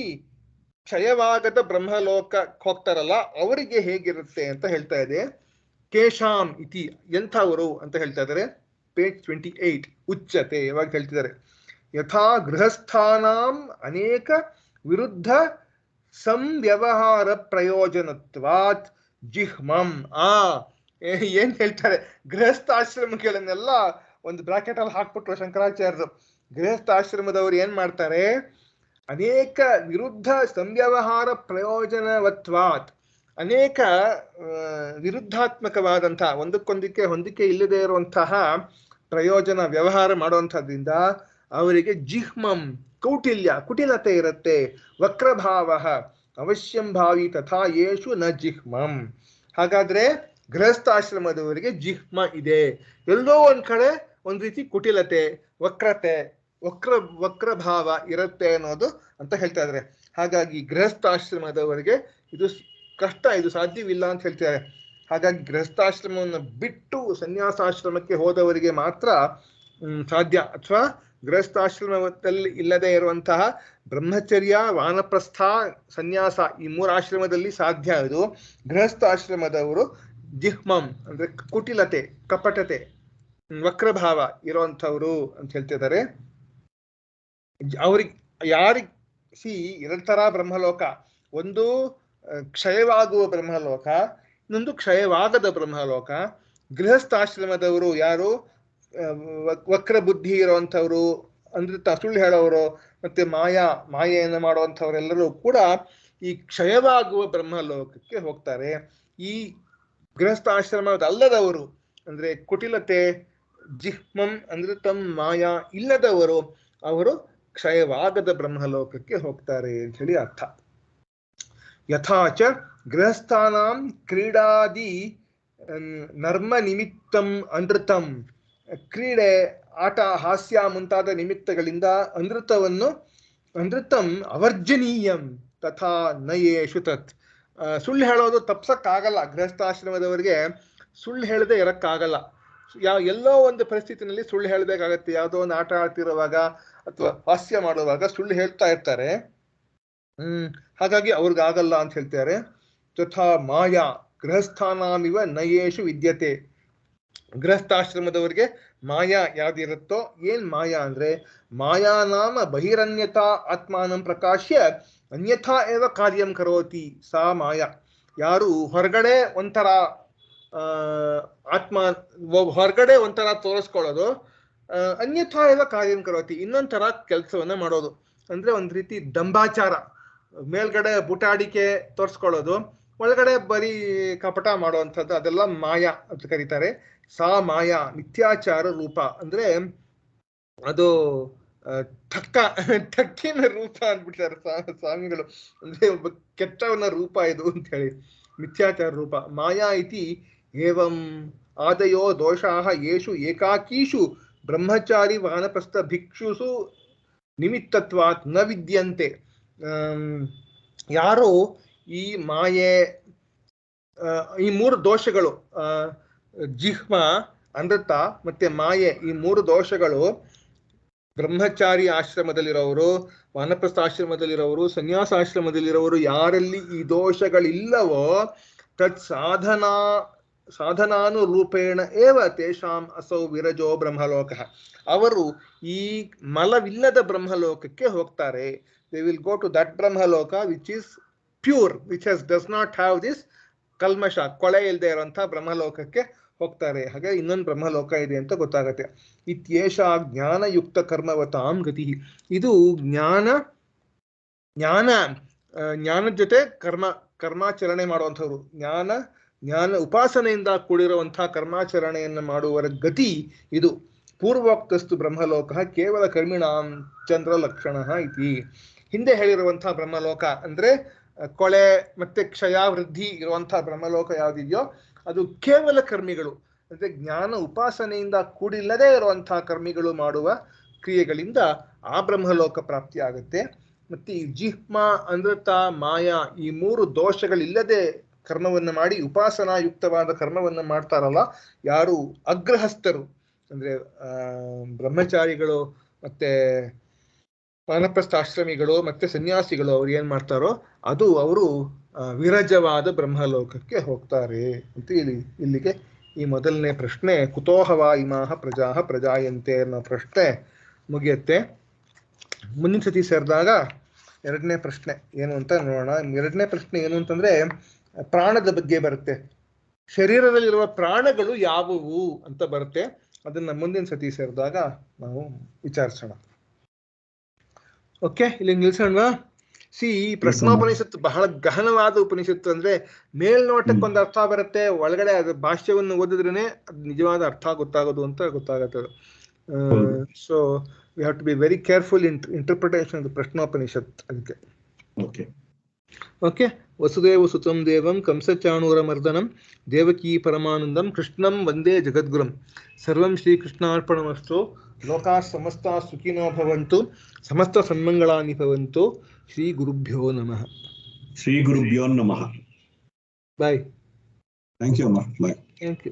ಕ್ಷಯವಾಗದ ಬ್ರಹ್ಮಲೋಕಕ್ಕೆ ಹೋಗ್ತಾರಲ್ಲ ಅವರಿಗೆ ಹೇಗಿರುತ್ತೆ ಅಂತ ಹೇಳ್ತಾ ಇದೆ. ಕೇಶಾಂ ಇತಿ, ಎಂಥವರು ಅಂತ ಹೇಳ್ತಾ ಇದ್ದಾರೆ. ಪೇಜ್ 28 ಉಚ್ಚತೆ ಇವಾಗ ಹೇಳ್ತಿದ್ದಾರೆ. ಯಥಾ ಗೃಹಸ್ಥಾನಾಂ ಅನೇಕ ವಿರುದ್ಧ ಸಂವ್ಯವಹಾರ ಪ್ರಯೋಜನತ್ವಾತ್ ಜಿಹ್ಮಂ. ಏನ್ ಹೇಳ್ತಾರೆ, ಗೃಹಸ್ಥಾಶ್ರಮಗಳನ್ನೆಲ್ಲ ಒಂದು ಬ್ರಾಕೆಟ್ ಅಲ್ಲಿ ಹಾಕ್ಬಿಟ್ರು ಶಂಕರಾಚಾರ್ಯರು. ಗೃಹಸ್ಥಾಶ್ರಮದವರು ಏನ್ ಮಾಡ್ತಾರೆ, ಅನೇಕ ವಿರುದ್ಧ ಸಂವ್ಯವಹಾರ ಪ್ರಯೋಜನವತ್ವಾತ್, ಅನೇಕ ವಿರುದ್ಧಾತ್ಮಕವಾದಂತಹ ಒಂದಕ್ಕೊಂದಕ್ಕೆ ಹೊಂದಿಕೆ ಇಲ್ಲದೆ ಇರುವಂತಹ ಪ್ರಯೋಜನ ವ್ಯವಹಾರ ಮಾಡುವಂಥದ್ರಿಂದ ಅವರಿಗೆ ಜಿಹ್ಮಂ ಕೌಟಿಲ್ಯ ಕುಟಿಲತೆ ಇರುತ್ತೆ. ವಕ್ರಭಾವ ಅವಶ್ಯಂ ಭಾವಿ ತಥಾ ಯೇಷು ನ ಜಿಹ್ಮಂ. ಹಾಗಾದ್ರೆ ಗೃಹಸ್ಥಾಶ್ರಮದವರಿಗೆ ಜಿಹ್ಮ ಇದೆ, ಎಲ್ಲೋ ಒಂದ್ ಕಡೆ ಒಂದ್ ರೀತಿ ಕುಟಿಲತೆ ವಕ್ರಭಾವ ಇರುತ್ತೆ ಅನ್ನೋದು ಅಂತ ಹೇಳ್ತಾ ಇದ್ದಾರೆ. ಹಾಗಾಗಿ ಗೃಹಸ್ಥಾಶ್ರಮದವರಿಗೆ ಇದು ಕಷ್ಟ, ಇದು ಸಾಧ್ಯವಿಲ್ಲ ಅಂತ ಹೇಳ್ತಾರೆ. ಹಾಗಾಗಿ ಗೃಹಸ್ಥಾಶ್ರಮವನ್ನು ಬಿಟ್ಟು ಸನ್ಯಾಸಾಶ್ರಮಕ್ಕೆ ಹೋದವರಿಗೆ ಮಾತ್ರ ಸಾಧ್ಯ, ಅಥವಾ ಗೃಹಸ್ಥಾಶ್ರಮದಲ್ಲಿ ಇಲ್ಲದೆ ಇರುವಂತಹ ಬ್ರಹ್ಮಚರ್ಯ, ವಾನಪ್ರಸ್ಥ, ಸನ್ಯಾಸ ಈ 3 ಆಶ್ರಮದಲ್ಲಿ ಸಾಧ್ಯ. ಇದು ಗೃಹಸ್ಥಾಶ್ರಮದವರು ಜಿಹ್ಮಂ ಅಂದ್ರೆ ಕುಟಿಲತೆ, ಕಪಟತೆ, ವಕ್ರಭಾವ ಇರುವಂಥವ್ರು ಅಂತ ಹೇಳ್ತಿದ್ದಾರೆ. ಅವ್ರಿಗೆ ಯಾರಿಗೆ 2 ತರ ಬ್ರಹ್ಮಲೋಕ, ಒಂದು ಕ್ಷಯವಾಗುವ ಬ್ರಹ್ಮಲೋಕ, ಇನ್ನೊಂದು ಕ್ಷಯವಾಗದ ಬ್ರಹ್ಮಲೋಕ. ಗೃಹಸ್ಥಾಶ್ರಮದವರು ಯಾರು ವಕ್ರ ಬುದ್ಧಿ ಇರುವಂಥವ್ರು, ಅಂದ್ರೆ ಸುಳ್ಳು ಹೇಳೋರು, ಮತ್ತೆ ಮಾಯೆಯನ್ನು ಮಾಡುವಂಥವರೆಲ್ಲರೂ ಕೂಡ ಈ ಕ್ಷಯವಾಗುವ ಬ್ರಹ್ಮಲೋಕಕ್ಕೆ ಹೋಗ್ತಾರೆ. ಈ ಗೃಹಸ್ಥಾಶ್ರಮದಲ್ಲದವರು ಅಂದ್ರೆ ಕುಟಿಲತೆ, ಜಿಹ್ಮಂ ಅಂದ್ರೆ ತಮ್ಮ ಮಾಯಾ ಇಲ್ಲದವರು, ಅವರು ಕ್ಷಯವಾಗದ ಬ್ರಹ್ಮಲೋಕಕ್ಕೆ ಹೋಗ್ತಾರೆ ಅಂತ ಹೇಳಿ ಅರ್ಥ. ಯಥಾಚ ಗೃಹಸ್ಥಾನಾಂ ಕ್ರೀಡಾದಿ ನರ್ಮ ನಿಮಿತ್ತಂ ಅನೃತಂ, ಕ್ರೀಡೆ, ಆಟ, ಹಾಸ್ಯ ಮುಂತಾದ ನಿಮಿತ್ತಗಳಿಂದ ಅನೃತಂ ಅವರ್ಜನೀಯಂ ತಥಾ ನಯೇಷು ತತ್. ಸುಳ್ಳು ಹೇಳೋದು ತಪ್ಸಕ್ಕಾಗಲ್ಲ. ಗೃಹಸ್ಥಾಶ್ರಮದವರಿಗೆ ಸುಳ್ಳು ಹೇಳದೆ ಇರಕ್ಕಾಗಲ್ಲ. ಎಲ್ಲೋ ಒಂದು ಪರಿಸ್ಥಿತಿನಲ್ಲಿ ಸುಳ್ಳು ಹೇಳಬೇಕಾಗತ್ತೆ. ಯಾವುದೋ ಒಂದು ಆಟ ಆಡ್ತಿರುವಾಗ ಅಥವಾ ಹಾಸ್ಯ ಮಾಡುವಾಗ ಸುಳ್ಳು ಹೇಳ್ತಾ ಇರ್ತಾರೆ. ಹಾಗಾಗಿ ಅವ್ರಿಗಾಗಲ್ಲ ಅಂತ ಹೇಳ್ತಾರೆ. ತಥಾ ಮಾಯಾ ಗೃಹಸ್ಥಾನಾಮಿವ ನಯೇಷು ವಿದ್ಯತೆ. ಗೃಹಸ್ಥಾಶ್ರಮದವರಿಗೆ ಮಾಯಾ ಯಾವ್ದಿರುತ್ತೋ, ಏನ್ ಮಾಯಾ ಅಂದ್ರೆ ಮಾಯಾನಾಮ ಬಹಿರನ್ಯತಾ ಆತ್ಮಾನಂ ಪ್ರಕಾಶ್ಯ ಅನ್ಯಥಾ ಏವ ಕಾರ್ಯಂ ಕರೋತಿ ಸಾ ಮಾಯಾ. ಯಾರು ಹೊರಗಡೆ ಒಂಥರ ಹೊರಗಡೆ ಒಂಥರ ತೋರಿಸ್ಕೊಳ್ಳೋದು, ಅನ್ಯಥಾ ಏವ ಕಾರ್ಯಂ ಕರೋತಿ, ಇನ್ನೊಂಥರ ಕೆಲಸವನ್ನ ಮಾಡೋದು. ಅಂದ್ರೆ ಒಂದ್ ರೀತಿ ದಂಬಾಚಾರ, ಮೇಲ್ಗಡೆ ಬುಟಾಡಿಕೆ ತೋರಿಸ್ಕೊಳ್ಳೋದು, ಒಳಗಡೆ ಬರೀ ಕಪಟ ಮಾಡುವಂಥದ್ದು, ಅದೆಲ್ಲ ಮಾಯಾ ಅಂತ ಕರೀತಾರೆ. ಸಾ ಮಾಯಾ ಮಿಥ್ಯಾಚಾರ ರೂಪ. ಅಂದ್ರೆ ಅದು ಠಕ್ಕಿನ ರೂಪ ಅಂದ್ಬಿಡ್ತಾರೆ ಸ್ವಾಮಿಗಳು. ಅಂದ್ರೆ ಒಬ್ಬ ಕೆಟ್ಟವನ ರೂಪ ಇದು ಅಂತ ಹೇಳಿ, ಮಿಥ್ಯಾಚಾರ ರೂಪ. ಮಾಯಾ ಇತಿ ಏವಂ ಆದಯೋ ದೋಷಾಃ ಯೇಷು ಏಕಾಕೀಷು ಬ್ರಹ್ಮಚಾರಿ ವಾನಪ್ರಸ್ಥ ಭಿಕ್ಷುಸು ನಿಮಿತ್ತತ್ವಾತ್ ನ ವಿದ್ಯಂತೆ. ಯಾರು ಈ ಮಾಯೆ, ಈ ಮೂರು ದೋಷಗಳು, ಜಿಹ್ಮ, ಅನೃತ ಮತ್ತೆ ಮಾಯೆ, ಈ ಮೂರು ದೋಷಗಳು ಬ್ರಹ್ಮಚಾರಿ ಆಶ್ರಮದಲ್ಲಿರೋರು, ವಾನಪ್ರಸ್ಥಾಶ್ರಮದಲ್ಲಿರೋರು, ಸನ್ಯಾಸಾಶ್ರಮದಲ್ಲಿರೋರು ಯಾರಲ್ಲಿ ಈ ದೋಷಗಳಿಲ್ಲವೋ ತತ್ ಸಾಧನಾನುರೂಪೇಣ ಏವ ತೇಷಾಂ ಅಸೌ ವಿರಜೋ ಬ್ರಹ್ಮಲೋಕ. ಅವರು ಈ ಮಲವಿಲ್ಲದ ಬ್ರಹ್ಮಲೋಕಕ್ಕೆ ಹೋಗ್ತಾರೆ. They will go to that Brahmaloka which is pure, which does not have this ಕಲ್ಮಶ, ಕೊಳೆ ಇಲ್ಲದೆ ಇರುವಂತಹ ಬ್ರಹ್ಮಲೋಕಕ್ಕೆ ಹೋಗ್ತಾರೆ. ಹಾಗೆ ಇನ್ನೊಂದು ಬ್ರಹ್ಮಲೋಕ ಇದೆ ಅಂತ ಗೊತ್ತಾಗತ್ತೆ. ಇತ್ಯೇಷ ಜ್ಞಾನಯುಕ್ತ ಕರ್ಮವತಾಂ ಗತಿ. ಇದು ಜ್ಞಾನದ ಜೊತೆ ಕರ್ಮಾಚರಣೆ ಮಾಡುವಂಥವ್ರು, ಜ್ಞಾನ ಉಪಾಸನೆಯಿಂದ ಕೂಡಿರುವಂತಹ ಕರ್ಮಾಚರಣೆಯನ್ನು ಮಾಡುವರ ಗತಿ ಇದು. ಪೂರ್ವೋಕ್ತಸ್ತು ಬ್ರಹ್ಮಲೋಕ ಕೇವಲ ಕರ್ಮಿಣಾಂ ಚಂದ್ರ ಲಕ್ಷಣ ಇತಿ. ಹಿಂದೆ ಹೇಳಿರುವಂತಹ ಬ್ರಹ್ಮಲೋಕ ಅಂದ್ರೆ ಕೊಳೆ ಮತ್ತೆ ಕ್ಷಯ ವೃದ್ಧಿ ಇರುವಂತಹ ಬ್ರಹ್ಮಲೋಕ ಯಾವ್ದಿದೆಯೋ ಅದು ಕೇವಲ ಕರ್ಮಿಗಳು, ಅಂದ್ರೆ ಜ್ಞಾನ ಉಪಾಸನೆಯಿಂದ ಕೂಡಿಲ್ಲದೆ ಇರುವಂತಹ ಕರ್ಮಿಗಳು ಮಾಡುವ ಕ್ರಿಯೆಗಳಿಂದ ಆ ಬ್ರಹ್ಮಲೋಕ ಪ್ರಾಪ್ತಿ ಆಗುತ್ತೆ. ಮತ್ತೆ ಈ ಜಿಹ್ಮ, ಅನೃತ, ಮಾಯಾ ಈ ಮೂರು ದೋಷಗಳಿಲ್ಲದೆ ಕರ್ಮವನ್ನು ಮಾಡಿ ಉಪಾಸನಾಯುಕ್ತವಾದ ಕರ್ಮವನ್ನು ಮಾಡ್ತಾರಲ್ಲ ಯಾರು ಅಗ್ರಹಸ್ಥರು, ಅಂದ್ರೆ ಬ್ರಹ್ಮಚಾರಿಗಳು ಮತ್ತೆ ವಾನಪ್ರಸ್ಥಾಶ್ರಮಿಗಳು ಮತ್ತೆ ಸನ್ಯಾಸಿಗಳು, ಅವ್ರು ಏನ್ ಮಾಡ್ತಾರೋ ಅದು ಅವರು ವಿರಜವಾದ ಬ್ರಹ್ಮಲೋಕಕ್ಕೆ ಹೋಗ್ತಾರೆ ಅಂತ ಇಲ್ಲಿಗೆ ಈ ಮೊದಲನೇ ಪ್ರಶ್ನೆ, ಕುತೋಹವ ಇಮಾಹ ಪ್ರಜಾಹ ಪ್ರಜಾಯಂತೆ ಅನ್ನೋ ಪ್ರಶ್ನೆ ಮುಗಿಯುತ್ತೆ. ಮುಂದಿನ ಸತಿ ಸೇರಿದಾಗ ಎರಡನೇ ಪ್ರಶ್ನೆ ಏನು ಅಂತ ನೋಡೋಣ. ಎರಡನೇ ಪ್ರಶ್ನೆ ಏನು ಅಂತಂದ್ರೆ ಪ್ರಾಣದ ಬಗ್ಗೆ ಬರುತ್ತೆ. ಶರೀರದಲ್ಲಿರುವ ಪ್ರಾಣಗಳು ಯಾವುವು ಅಂತ ಬರುತ್ತೆ. ಅದನ್ನ ಮುಂದಿನ ಸತಿ ಸೇರಿದಾಗ ನಾವು ವಿಚಾರಿಸೋಣ. ಓಕೆ, ಇಲ್ಲಿ ನಿಲ್ಸೋಣವಾ? ಪ್ರಶ್ನೋಪನಿಷತ್ತು ಬಹಳ ಗಹನವಾದ ಉಪನಿಷತ್ತು. ಅಂದ್ರೆ ಮೇಲ್ನೋಟಕ್ಕೆ ಒಂದು ಅರ್ಥ ಬರುತ್ತೆ, ಒಳಗಡೆ ಅದು ಭಾಷ್ಯವನ್ನು ಓದಿದ್ರೇನೆ ಅದು ನಿಜವಾದ ಅರ್ಥ ಗೊತ್ತಾಗೋದು ಅಂತ ಗೊತ್ತಾಗತ್ತೆ. So we have to be very careful in interpretation of the Prashnopanishad. ಅದಕ್ಕೆ ಓಕೆ. ವಸುದೇವ ಸುತಂ ದೇವಂ ಕಂಸಚಾಣೂರ ಮರ್ದನಂ ದೇವಕೀ ಪರಮಾನಂದಂ ಕೃಷ್ಣಂ ವಂದೇ ಜಗದ್ಗುರುಂ. ಸರ್ವಂ ಶ್ರೀಕೃಷ್ಣಾರ್ಪಣಮಸ್ತು. ಲೋಕಾ ಸಮಸ್ತಾ ಸುಖಿನೋ ಭವಂತು. ಸಮಸ್ತ ಸನ್ಮಂಗಳಾನಿ ಭವಂತು. ಶ್ರೀ ಗುರುಭ್ಯೋ ನಮಃ. ಶ್ರೀ ಗುರುಭ್ಯೋ ನಮಃ. ಬಾಯ್. ಥ್ಯಾಂಕ್ ಯು ಅಮ್ಮ. ಬಾಯ್. Thank you.